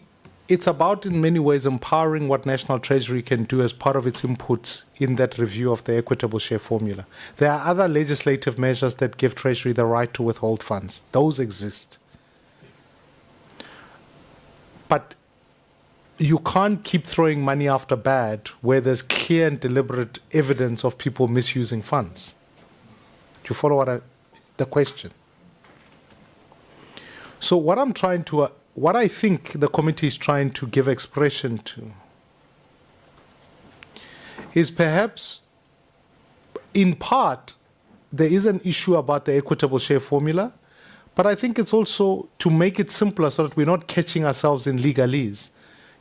it's about in many ways empowering what National Treasury can do as part of its inputs in that review of the equitable share formula. There are other legislative measures that give Treasury the right to withhold funds. Those exist. But you can't keep throwing money after bad where there's clear and deliberate evidence of people misusing funds. Do you follow the question? So what I think the committee is trying to give expression to is perhaps, in part, there is an issue about the equitable share formula, but I think it's also to make it simpler so that we're not catching ourselves in legalese,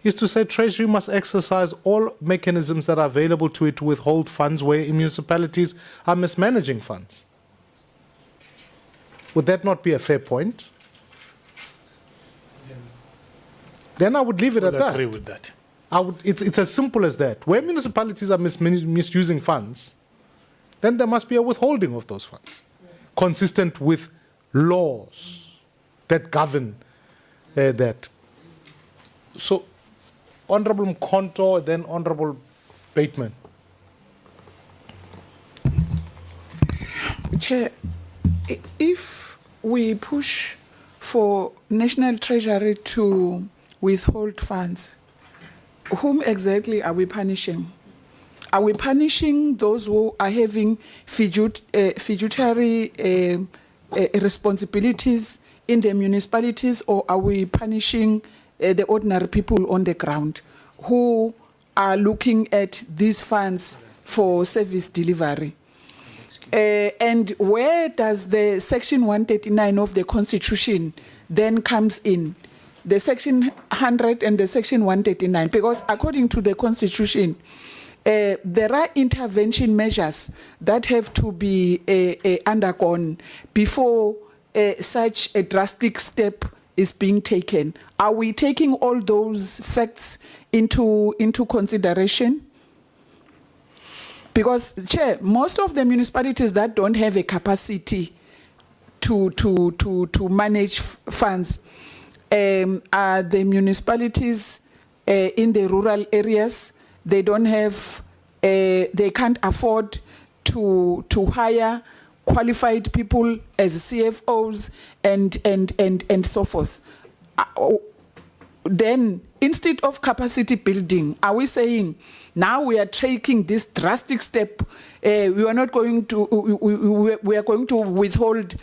is to say Treasury must exercise all mechanisms that are available to it to withhold funds where municipalities are mismanaging funds. Would that not be a fair point? Then I would leave it at that. I agree with that. It's as simple as that. Where municipalities are misusing funds, then there must be a withholding of those funds, consistent with laws that govern that. So, Honourable Mkonto, then Honourable Bateman. Chair, if we push for National Treasury to withhold funds, whom exactly are we punishing? Are we punishing those who are having fiduciary responsibilities in the municipalities, or are we punishing the ordinary people on the ground who are looking at these funds for service delivery? And where does the Section 139 of the Constitution then comes in? The Section 100 and the Section 139, because according to the Constitution, there are intervention measures that have to be undergone before such a drastic step is being taken. Are we taking all those facts into consideration? Because, Chair, most of the municipalities that don't have a capacity to manage funds are the municipalities in the rural areas. They don't have, they can't afford to hire qualified people as CFOs and so forth. Then, instead of capacity building, are we saying now we are taking this drastic step? We are not going to. We are going to withhold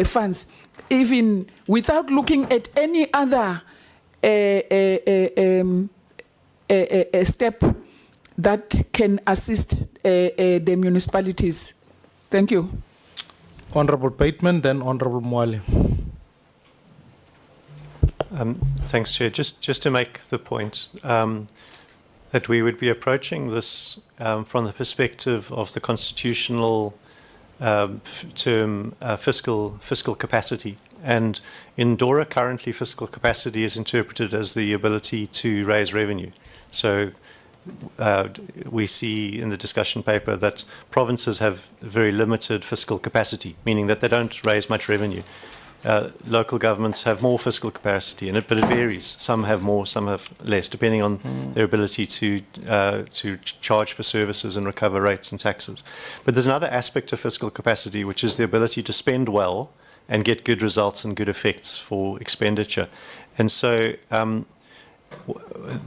funds, even without looking at any other step that can assist the municipalities. Thank you. Honourable Bateman, then Honourable Mwale. Thanks, Chair. Just to make the point that we would be approaching this from the perspective of the constitutional term fiscal capacity. And in DORA, currently fiscal capacity is interpreted as the ability to raise revenue. So we see in the discussion paper that provinces have very limited fiscal capacity, meaning that they don't raise much revenue. Local governments have more fiscal capacity in it, but it varies. Some have more, some have less, depending on their ability to charge for services and recover rates and taxes. But there's another aspect of fiscal capacity, which is the ability to spend well and get good results and good effects for expenditure. And so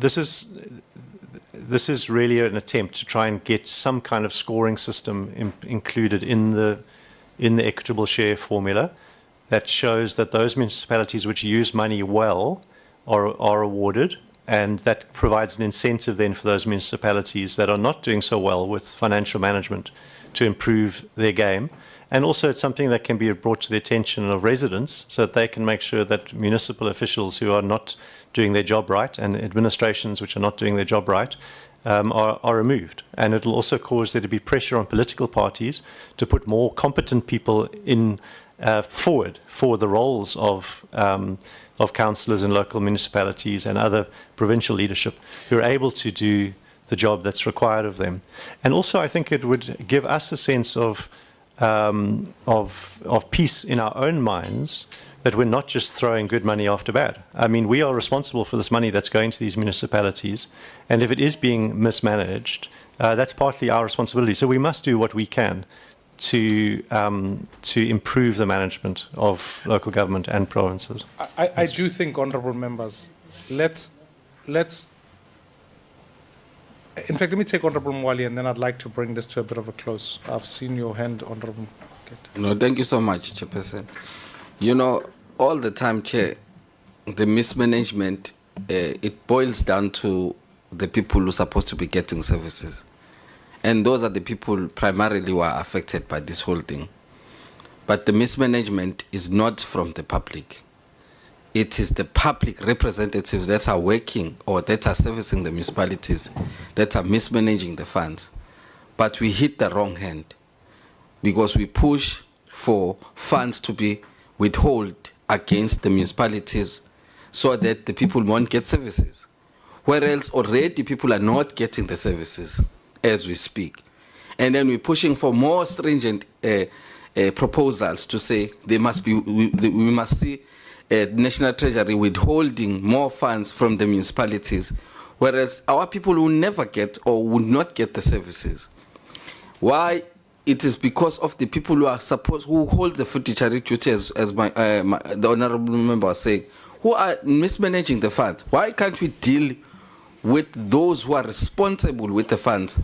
this is really an attempt to try and get some kind of scoring system included in the equitable share formula that shows that those municipalities which use money well are awarded, and that provides an incentive then for those municipalities that are not doing so well with financial management to improve their game. And also it's something that can be brought to the attention of residents so that they can make sure that municipal officials who are not doing their job right and administrations which are not doing their job right are removed. And it'll also cause there to be pressure on political parties to put more competent people in forward for the roles of councillors in local municipalities and other provincial leadership who are able to do the job that's required of them. And also I think it would give us a sense of peace in our own minds that we're not just throwing good money after bad. I mean, we are responsible for this money that's going to these municipalities, and if it is being mismanaged, that's partly our responsibility. So we must do what we can to improve the management of local government and provinces. I do think, honourable members, let's. In fact, let me take Honourable Mwali, and then I'd like to bring this to a bit of a close. I've seen your hand, Honourable. No, thank you so much, Chairperson. You know, all the time, Chair, the mismanagement, it boils down to the people who are supposed to be getting services. And those are the people primarily who are affected by this whole thing. But the mismanagement is not from the public. It is the public representatives that are working or that are servicing the municipalities that are mismanaging the funds. But we hit the wrong hand because we push for funds to be withheld against the municipalities so that the people won't get services. Whereas already people are not getting the services as we speak. And then we're pushing for more stringent proposals to say we must see National Treasury withholding more funds from the municipalities, whereas our people will never get or would not get the services. Why? It is because of the people who hold the fiduciary duty, as the honourable member was saying, who are mismanaging the funds. Why can't we deal with those who are responsible with the funds,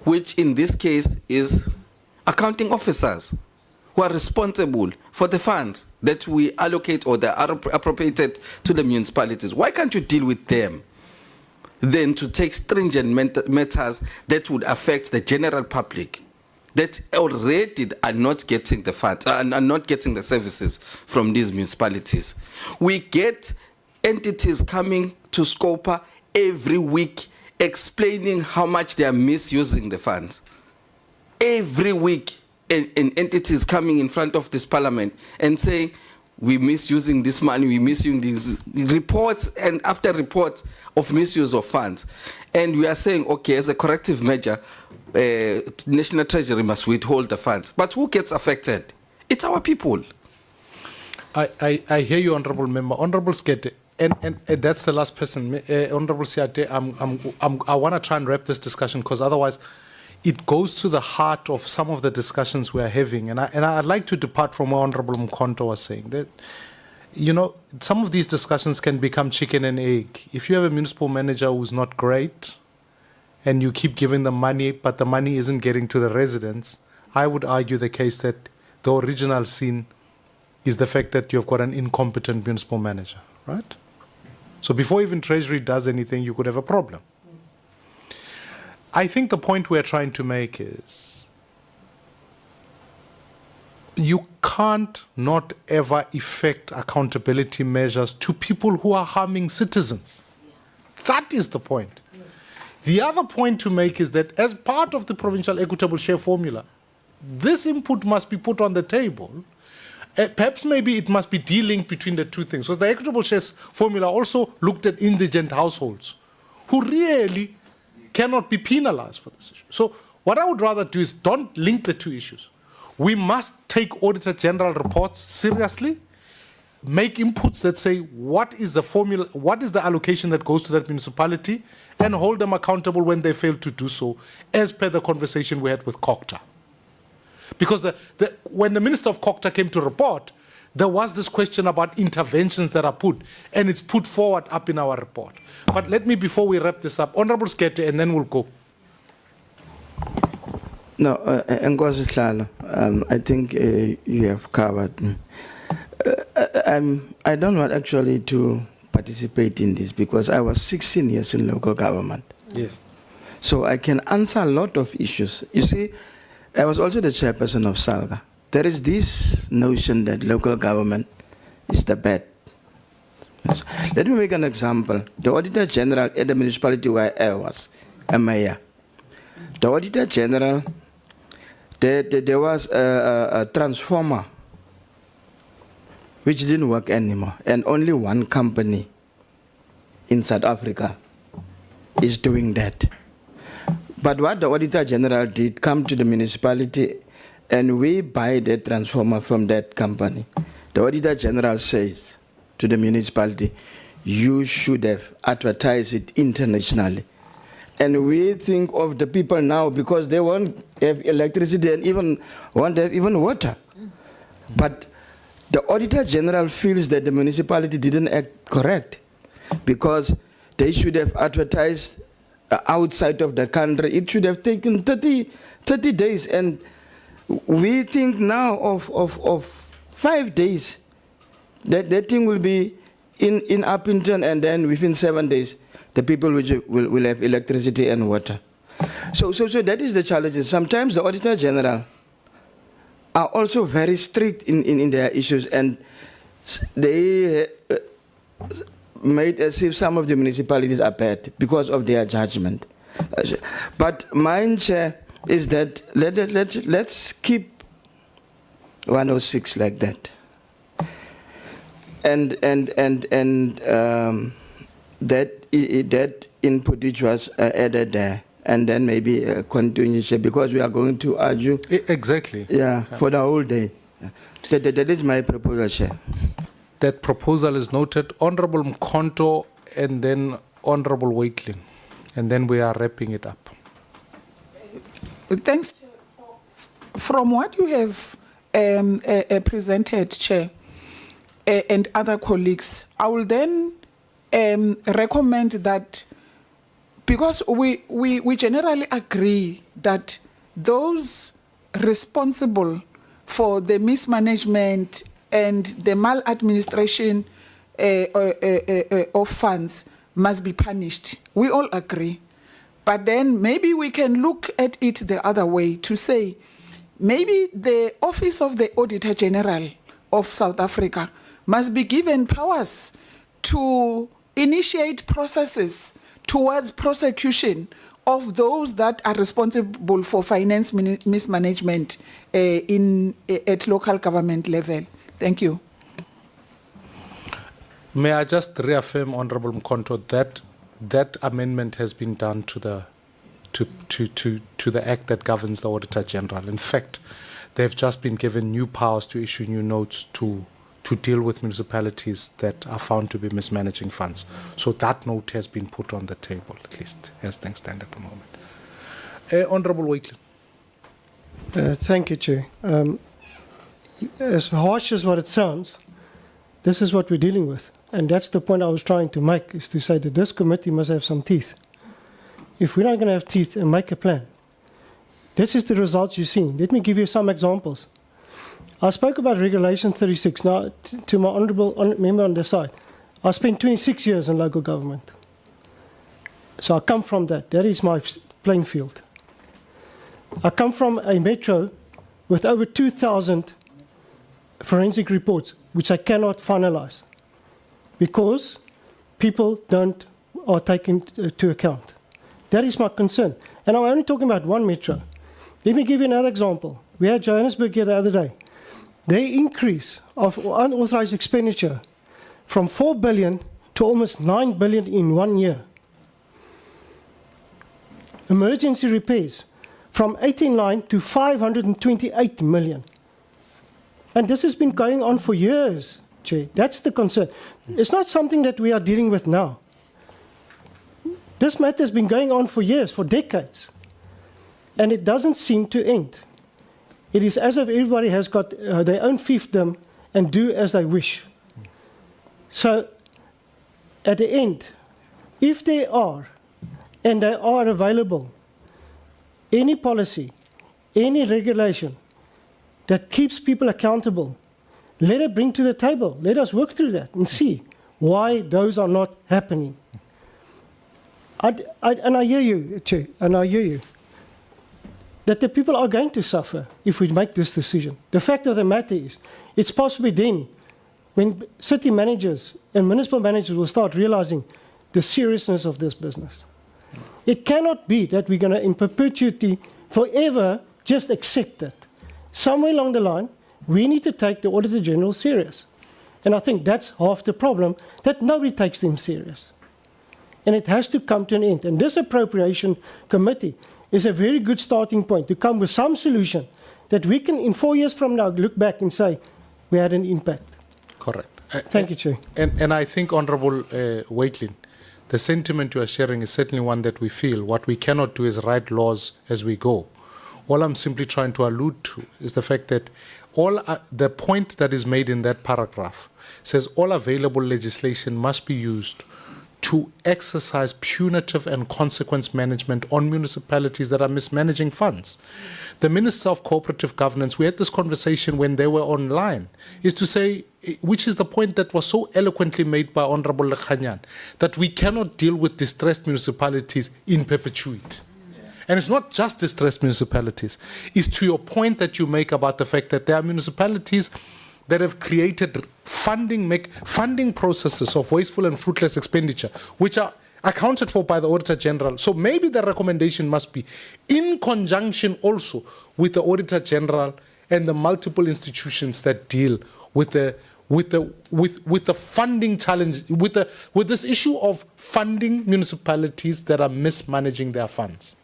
which in this case is accounting officers, who are responsible for the funds that we allocate or that are appropriated to the municipalities? Why can't you deal with them then to take stringent matters that would affect the general public that already are not getting the funds, are not getting the services from these municipalities? We get entities coming to Scopa every week explaining how much they are misusing the funds. Every week, and entities coming in front of this parliament and saying, we're misusing this money, we're misusing these reports and after reports of misuse of funds. And we are saying, okay, as a corrective measure, National Treasury must withhold the funds. But who gets affected? It's our people. I hear you, Honourable Member. Honourable Skete, and that's the last person. Honourable Siate, I want to try and wrap this discussion because otherwise it goes to the heart of some of the discussions we are having. And I'd like to depart from what Honourable Mkhonto was saying. That, you know, some of these discussions can become chicken and egg. If you have a municipal manager who's not great and you keep giving them money, but the money isn't getting to the residents, I would argue the case that the original sin is the fact that you've got an incompetent municipal manager, right? So before even Treasury does anything, you could have a problem. I think the point we're trying to make is you can't not ever effect accountability measures to people who are harming citizens. That is the point. The other point to make is that as part of the provincial equitable share formula, this input must be put on the table. Perhaps maybe it must be de-linked between the two things. So the equitable shares formula also looked at indigent households who really cannot be penalized for this issue. So what I would rather do is don't link the two issues. We must take Auditor General reports seriously, make inputs that say what is the formula, what is the allocation that goes to that municipality, and hold them accountable when they fail to do so, as per the conversation we had with Cocta. Because when the Minister of Cocta came to report, there was this question about interventions that are put, and it's put forward up in our report. But let me, before we wrap this up, Honorable Skete, and then we'll go. No, Nkosi Hlalo, I think you have covered. I don't want actually to participate in this because I was 16 years in local government. Yes. So I can answer a lot of issues. You see, I was also the chairperson of SALGA. There is this notion that local government is the bad. Let me make an example. The Auditor General at the municipality where I was, a mayor. The Auditor General, there was a transformer which didn't work anymore, and only one company in South Africa is doing that. But what the Auditor General did, come to the municipality and we buy the transformer from that company. The Auditor General says to the municipality, you should have advertised it internationally. And we think of the people now because they won't have electricity and even won't have even water. But the Auditor General feels that the municipality didn't act correct because they should have advertised outside of the country. It should have taken 30 days. And we think now of 5 days that thing will be in Appington, and then within 7 days, the people will have electricity and water. So that is the challenge. Sometimes the Auditor General are also very strict in their issues, and they made as if some of the municipalities are bad because of their judgment. But mine, Chair, is that let's keep 106 like that. And that input which was added there, and then maybe continuation, because we are going to argue. Exactly. Yeah, for the whole day. That is my proposal, Chair. That proposal is noted. Honorable Mkhonto and then Honorable Wakeling. And then we are wrapping it up. Thanks. From what you have presented, Chair, and other colleagues, I will then recommend that, because we generally agree that those responsible for the mismanagement and the maladministration of funds must be punished. We all agree. But then maybe we can look at it the other way to say, maybe the Office of the Auditor General of South Africa must be given powers to initiate processes towards prosecution of those that are responsible for finance mismanagement at local government level. Thank you. May I just reaffirm, Honorable Mkhonto, that that amendment has been done to the act that governs the Auditor General. In fact, they've just been given new powers to issue new notes to deal with municipalities that are found to be mismanaging funds. So that note has been put on the table, at least as things stand at the moment. Honorable Wakeling. Thank you, Chair. As harsh as what it sounds, this is what we're dealing with. And that's the point I was trying to make, is to say that this committee must have some teeth. If we're not going to have teeth and make a plan, this is the results you're seeing. Let me give you some examples. I spoke about Regulation 36. Now, to my honourable member on the side, I spent 26 years in local government. So I come from that. That is my playing field. I come from a metro with over 2,000 forensic reports, which I cannot finalize because people are taken to account. That is my concern. And I'm only talking about one metro. Let me give you another example. We had Johannesburg here the other day. The increase of unauthorized expenditure from 4 billion to almost 9 billion in 1 year. Emergency repairs from 89 to 528 million. And this has been going on for years, Chair. That's the concern. It's not something that we are dealing with now. This matter has been going on for years, for decades. And it doesn't seem to end. It is as if everybody has got their own fiefdom and do as they wish. So, at the end, if there are, and they are available, any policy, any regulation that keeps people accountable, let it bring to the table. Let us work through that and see why those are not happening. And I hear you, Chair, and I hear you, that the people are going to suffer if we make this decision. The fact of the matter is, it's possibly then when city managers and municipal managers will start realizing the seriousness of this business. It cannot be that we're going to, in perpetuity, forever, just accept it. Somewhere along the line, we need to take the Auditor General serious. And I think that's half the problem, that nobody takes them serious. And it has to come to an end. And this appropriation committee is a very good starting point to come with some solution that we can, in 4 years from now, look back and say, we had an impact. Correct. Thank you, Chair. And I think, Honourable Waitlin, the sentiment you are sharing is certainly one that we feel. What we cannot do is write laws as we go. All I'm simply trying to allude to is the fact that the point that is made in that paragraph says all available legislation must be used to exercise punitive and consequence management on municipalities that are mismanaging funds. The Minister of Cooperative Governance, we had this conversation when they were online, is to say, which is the point that was so eloquently made by Honourable Lekhanyan, that we cannot deal with distressed municipalities in perpetuity. And it's not just distressed municipalities. It's to your point that you make about the fact that there are municipalities that have created funding processes of wasteful and fruitless expenditure, which are accounted for by the Auditor General. So maybe the recommendation must be in conjunction also with the Auditor General and the multiple institutions that deal with the funding challenge, with this issue of funding municipalities that are mismanaging their funds.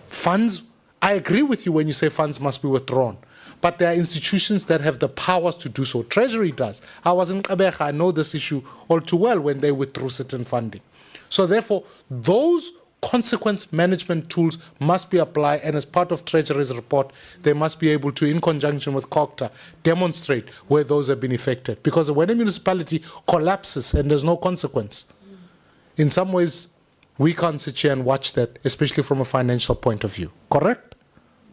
Funds, I agree with you when you say funds must be withdrawn, but there are institutions that have the powers to do so. Treasury does. I was in Kabeja, I know this issue all too well when they withdrew certain funding. So therefore, those consequence management tools must be applied, and as part of Treasury's report, they must be able to, in conjunction with COGTA, demonstrate where those have been affected. Because when a municipality collapses and there's no consequence, in some ways, we can't sit here and watch that, especially from a financial point of view. Correct?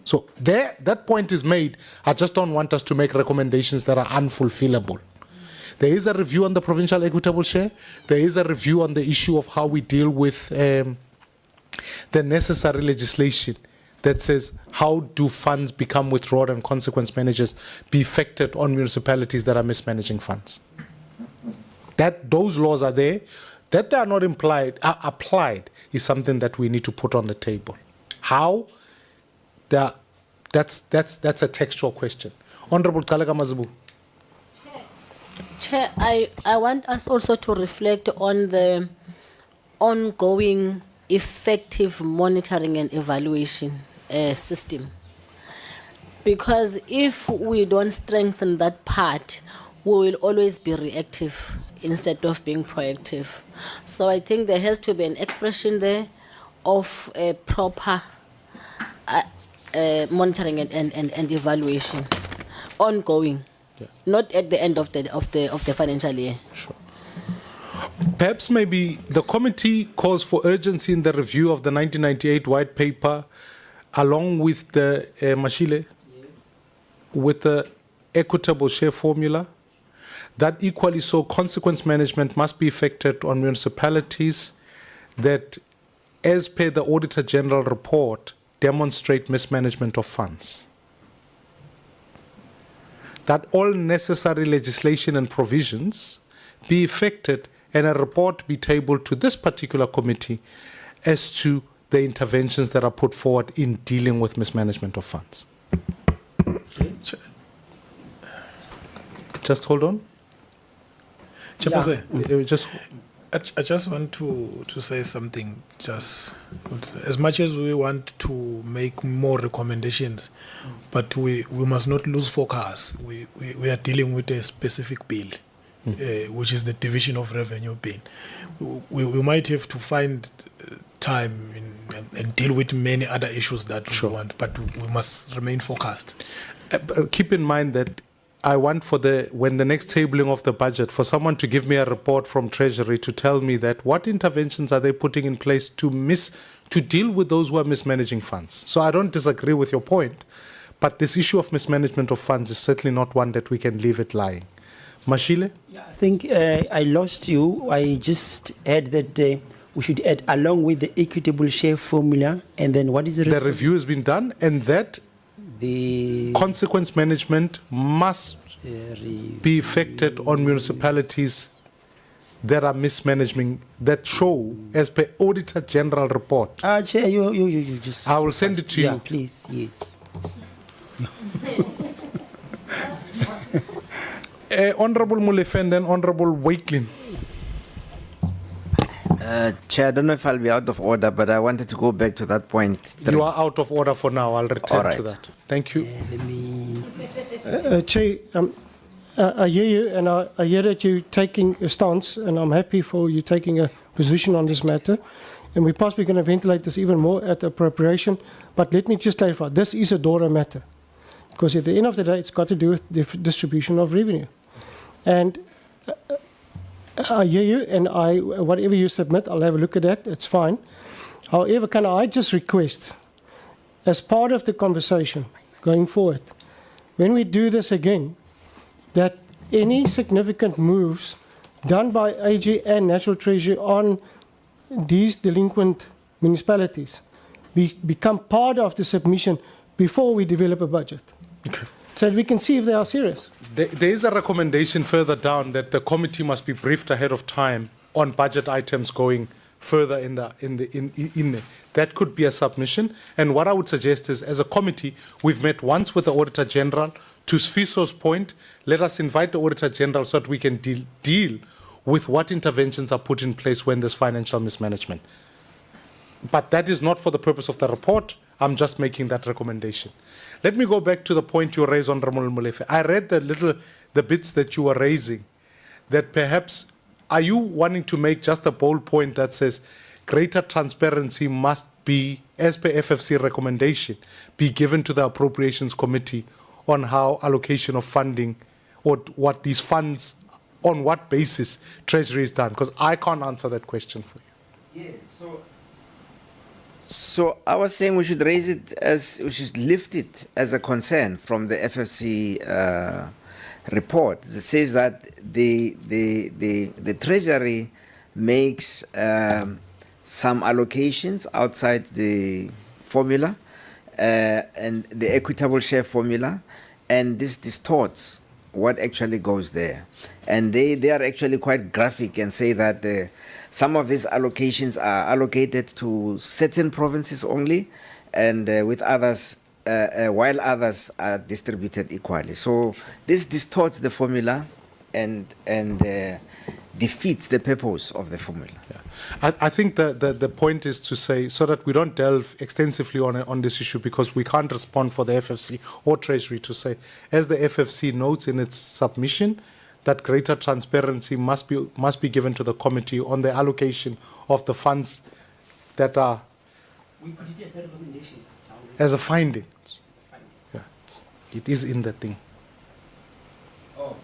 So that point is made. I just don't want us to make recommendations that are unfulfillable. There is a review on the provincial equitable share. There is a review on the issue of how we deal with the necessary legislation that says how do funds become withdrawn and consequence managers be affected on municipalities that are mismanaging funds. That those laws are there. That they are not applied is something that we need to put on the table. How? That's a textual question. Honourable Kalega Mazibu. Chair, I want us also to reflect on the ongoing effective monitoring and evaluation system. Because if we don't strengthen that part, we will always be reactive instead of being proactive. So I think there has to be an expression there of a proper monitoring and evaluation, ongoing, not at the end of the financial year. Sure. Perhaps maybe the committee calls for urgency in the review of the 1998 white paper, along with the Mashile, with the equitable share formula. That equally so, consequence management must be effected on municipalities that, as per the Auditor General report, demonstrate mismanagement of funds. That all necessary legislation and provisions be effected and a report be tabled to this particular committee as to the interventions that are put forward in dealing with mismanagement of funds. Just hold on. I just want to say something. Just as much as we want to make more recommendations, but we must not lose focus. We are dealing with a specific bill, which is the Division of Revenue bill. We might have to find time and deal with many other issues that we want, but we must remain focused. Keep in mind that I want for when the next tabling of the budget, for someone to give me a report from Treasury to tell me that what interventions are they putting in place to deal with those who are mismanaging funds. So I don't disagree with your point, but this issue of mismanagement of funds is certainly not one that we can leave it lying. Mashile? Yeah, I think I lost you. I just heard that we should add along with the equitable share formula, and then what is the rest? The review has been done, and that The consequence management must be effected on municipalities that are mismanaging, that show, as per Auditor General report. Chair, you just. I will send it to Yeah, you. please. Yes. Honorable Molefe and then Honorable Wakelin. Chair, I don't know if I'll be out of order, but I wanted to go back to that point. You are out of order for now. I'll return All right. to that. Thank you. Let me. Chair, I hear you, and I hear that you're taking a stance, and I'm happy for you taking a position on this matter. And we're possibly going to ventilate this even more at appropriation. But let me just clarify, this is a DORA matter. Because at the end of the day, it's got to do with the distribution of revenue. And I hear you, and whatever you submit, I'll have a look at that. It's fine. However, can I just request, as part of the conversation going forward, when we do this again, that any significant moves done by AG and National Treasury on these delinquent municipalities become part of the submission before we develop a budget, so that we can see if they are serious. There is a recommendation further down that the committee must be briefed ahead of time on budget items going further in there. That could be a submission. And what I would suggest is, as a committee, we've met once with the Auditor General. To Sfiso's point, let us invite the Auditor General so that we can deal with what interventions are put in place when there's financial mismanagement. But that is not for the purpose of the report. I'm just making that recommendation. Let me go back to the point you raised, Honorable Molefe. I read the bits that you were raising, that perhaps, are you wanting to make just a bold point that says greater transparency must be, as per FFC recommendation, be given to the Appropriations Committee on how allocation of funding, or what these funds, on what basis Treasury is done? Because I can't answer that question for you. Yes, so I was saying we should raise it we should lift it as a concern from the FFC report. It says that the Treasury makes some allocations outside the formula and the equitable share formula, and this distorts what actually goes there. And they are actually quite graphic and say that some of these allocations are allocated to certain provinces only, and with others, while others are distributed equally. So this distorts the formula and defeats the purpose of the formula. Yeah. I think the point is to say, so that we don't delve extensively on this issue, because we can't respond for the FFC or Treasury, to say, as the FFC notes in its submission, that greater transparency must be given to the committee on the allocation of the funds that are. We put it as a recommendation. As a finding. Yeah, it is in the thing. Oh,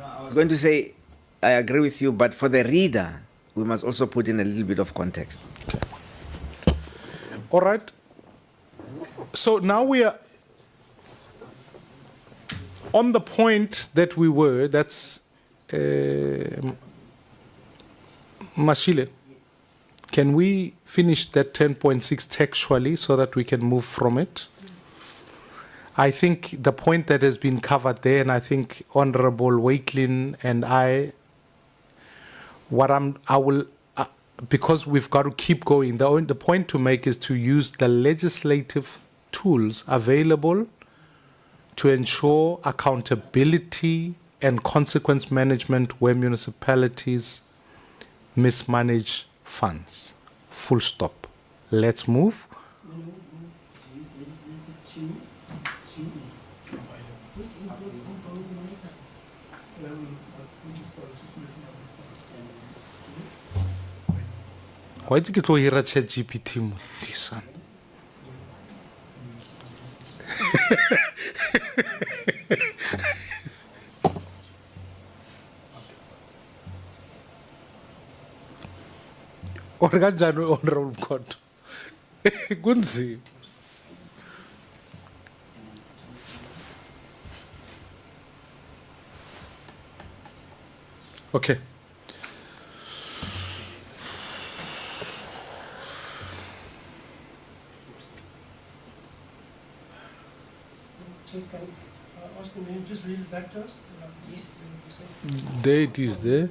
no, I was going to say, I agree with you, but for the reader, we must also put in a little bit of context. Okay. All right. So now we are on the point that we were, that's Mashile. Can we finish that 10.6 textually so that we can move from it? I think the point that has been covered there, and I think Honorable Wakelin and because we've got to keep going, the point to make is to use the legislative tools available to ensure accountability and consequence management where municipalities mismanage funds. Full stop. Let's move. Why did you go here at ChatGPT? This one. Or kanjani Honorable Mkhonto? Kunzima. Okay. Just read it back to us? There it is there.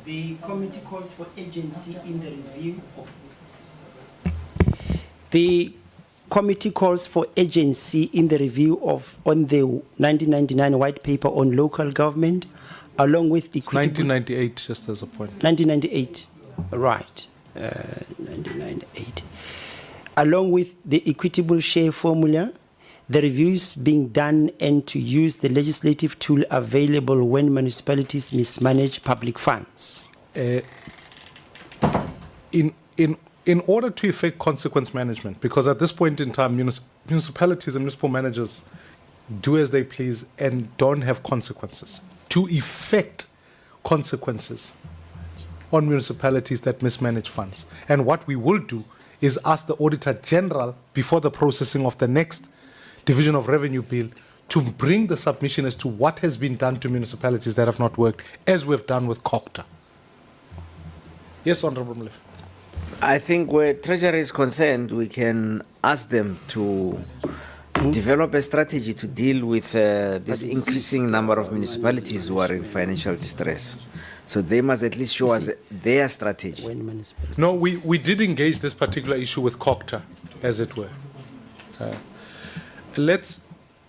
The committee calls for agency in the review of... The committee calls for agency in the review of on the 1999 white paper on local government, along with It's equitable... 1998, just as a point. 1998, right, 1998. Along with the equitable share formula, the reviews being done and to use the legislative tool available when municipalities mismanage public funds. In order to effect consequence management, because at this point in time, municipalities and municipal managers do as they please and don't have consequences. To effect consequences on municipalities that mismanage funds. And what we will do is ask the Auditor General, before the processing of the next Division of Revenue bill, to bring the submission as to what has been done to municipalities that have not worked, as we've done with COCTA. Yes, Honourable Mlev. I think where Treasury is concerned, we can ask them to develop a strategy to deal with this increasing number of municipalities who are in financial distress. So they must at least show us their strategy. When municipalities... No, we did engage this particular issue with COCTA, as it were.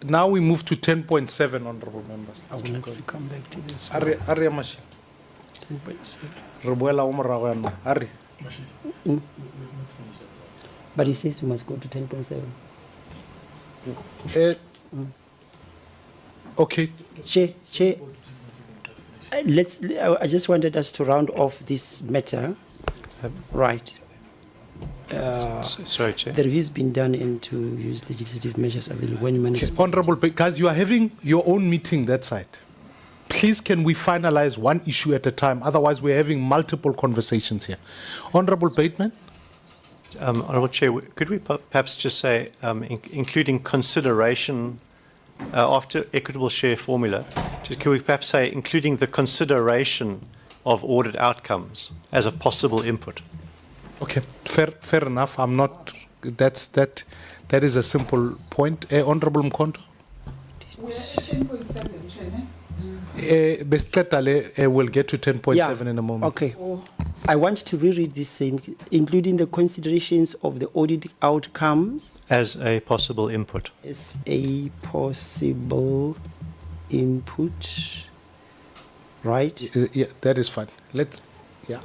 Now we move to 10.7, Honourable Members. I would like to come back to this. Ari Mashi. 10.7. Rebuela Umarawana. Ari. But he says we must go to 10.7. Okay. Chair, I just wanted us to round off this matter. Right. Sorry, Chair. The review's been done and to use legislative measures available when municipalities... Honourable, guys, you are having your own meeting that side. Please, can we finalize one issue at a time? Otherwise, we're having multiple conversations here. Honourable Bateman? Honourable Chair, could we perhaps just say, including consideration after equitable share formula, could we perhaps say, including the consideration of audit outcomes as a possible input? Okay, fair enough. I'm not. That is a simple point. Honourable Mkhonto? We're at 10.7, Chair. We'll get to 10.7 in a moment. Okay. I want to reread this same, including the considerations of the audit outcomes As a possible input. as a possible input, right? Yeah, that is fine. Yeah.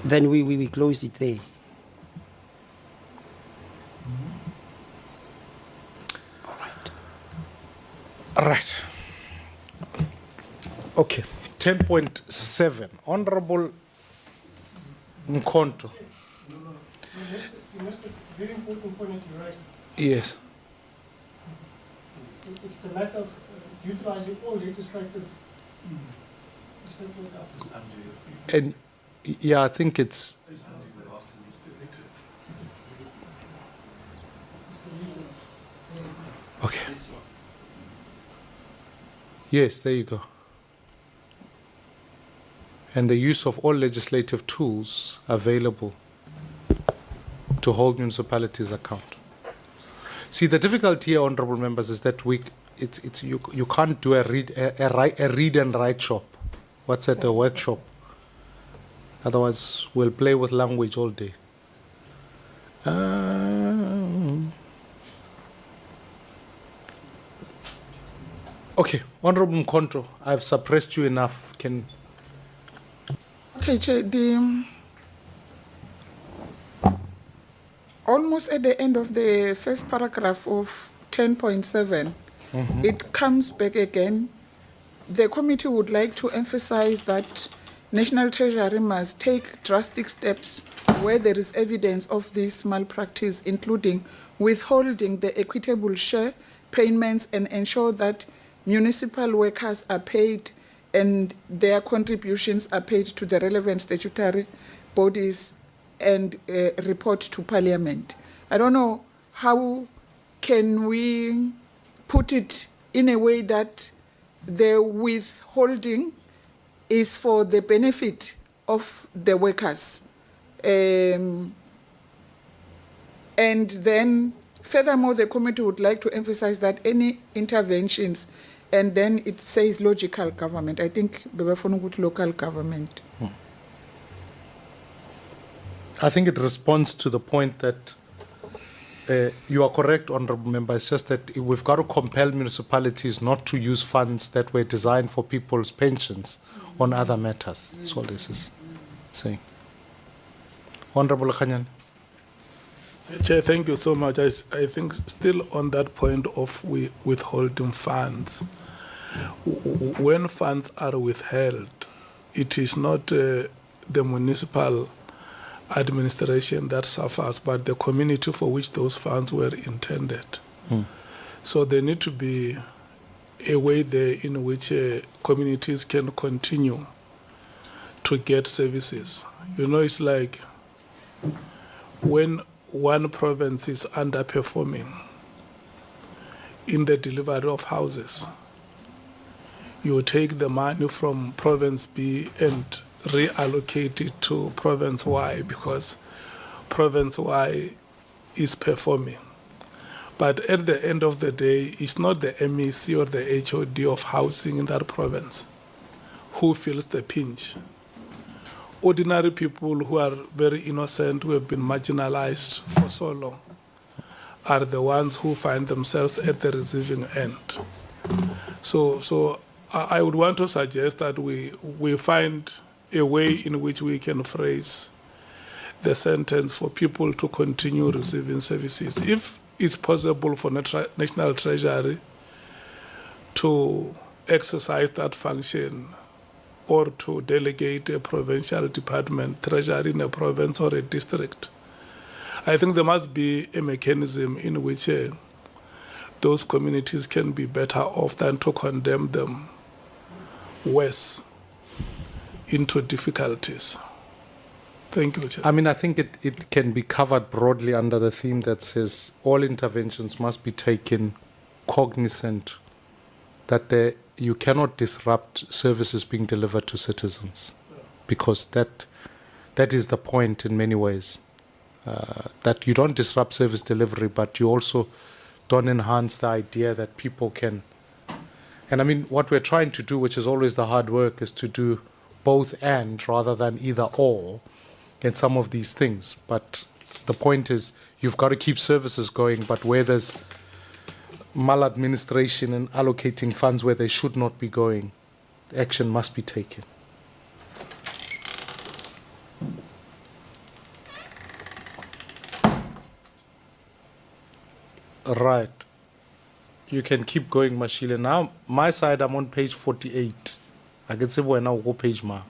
Then we close it there. All right. Okay. 10.7. Honourable Mkhonto. Very important point that you raised. Yes. It's the matter of utilizing all legislative. And yeah, I think it's. Okay. Yes, there you go. And the use of all legislative tools available to hold municipalities account. See, the difficulty here, honourable members, is that you can't do a read and write shop. What's that, a workshop? Otherwise, we'll play with language all day. Okay, Honourable Mkhonto, I've suppressed you enough. Okay, Chair, almost at the end of the first paragraph of 10.7, it comes back again. The committee would like to emphasize that National Treasury must take drastic steps where there is evidence of this malpractice, including withholding the equitable share payments and ensure that municipal workers are paid and their contributions are paid to the relevant statutory bodies and report to Parliament. I don't know how can we put it in a way that the withholding is for the benefit of the workers. And then, furthermore, the committee would like to emphasize that any interventions, and then it says logical government. I think bebafuna ukuthi local government. I think it responds to the point that you are correct, Honourable Member. It's just that we've got to compel municipalities not to use funds that were designed for people's pensions on other matters. That's all this is saying. Honourable Khanyan. Chair, thank you so much. I think still on that point of withholding funds, when funds are withheld, it is not the municipal administration that suffers, but the community for which those funds were intended. So there need to be a way there in which communities can continue to get services. You know, it's like when one province is underperforming in the delivery of houses, you take the money from province B and reallocate it to province Y because province Y is performing. But at the end of the day, it's not the MEC or the HOD of housing in that province who feels the pinch. Ordinary people who are very innocent, who have been marginalized for so long, are the ones who find themselves at the receiving end. So I would want to suggest that we find a way in which we can phrase the sentence for people to continue receiving services. If it's possible for National Treasury to exercise that function or to delegate a provincial department, treasury in a province or a district, I think there must be a mechanism in which those communities can be better off than to condemn them worse into difficulties. Thank you, Chair. I mean, I think it can be covered broadly under the theme that says all interventions must be taken cognizant that you cannot disrupt services being delivered to citizens, because that is the point in many ways, that you don't disrupt service delivery, but you also don't enhance the idea that people can. And I mean, what we're trying to do, which is always the hard work, is to do both and rather than either or in some of these things. But the point is, you've got to keep services going, but where there's maladministration and allocating funds where they should not be going, action must be taken. Right. You can keep going, Mashile. Now, my side, I'm on page 48. I can say we're now go page ma.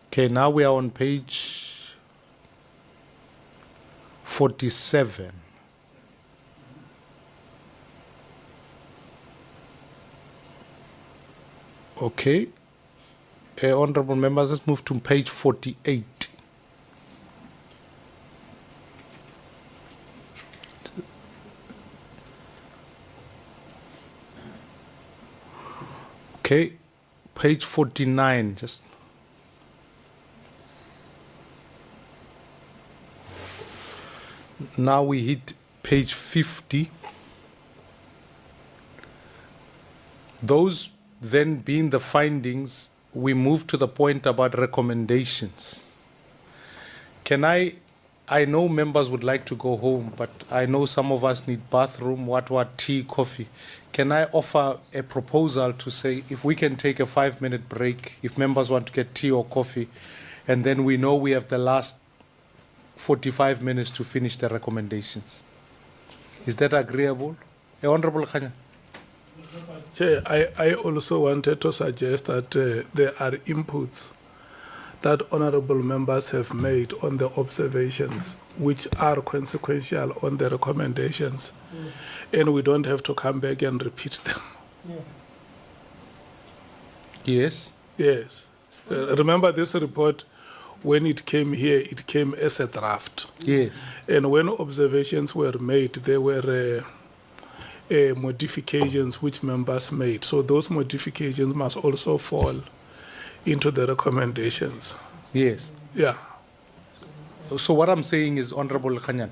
Okay, now we are on page 47. Okay. Honorable members, let's move to page 48. Okay, page 49, just. Now we hit page 50. Those then being the findings, we move to the point about recommendations. I know members would like to go home, but I know some of us need bathroom, what, tea, coffee. Can I offer a proposal to say if we can take a 5-minute break, if members want to get tea or coffee, and then we know we have the last 45 minutes to finish the recommendations. Is that agreeable? Honorable Khanyan. Chair, I also wanted to suggest that there are inputs that honorable members have made on the observations, which are consequential on the recommendations, and we don't have to come back and repeat them. Yes. Yes. Remember this report, when it came here, it came as a draft. Yes. And when observations were made, there were modifications which members made. So those modifications must also fall into the recommendations. Yes. Yeah. So what I'm saying is, Honorable Khanyan,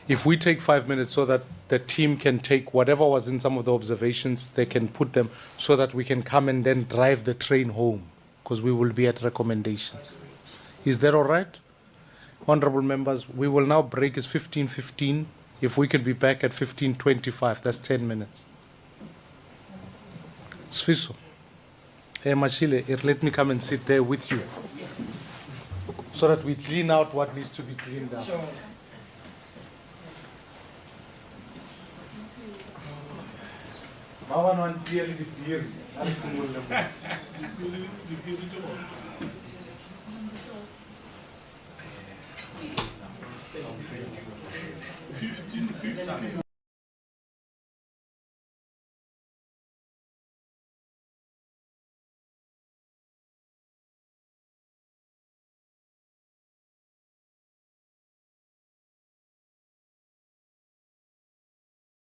if we take 5 minutes so that the team can take whatever was in some of the observations, they can put them so that we can come and then drive the train home, because we will be at recommendations. Is that all right? Honorable members, we will now break. It's 15:15. If we could be back at 15:25, that's 10 minutes. Sfiso. Mashile, let me come and sit there with you so that we clean out what needs to be cleaned out. Mawan wan clearly the beer.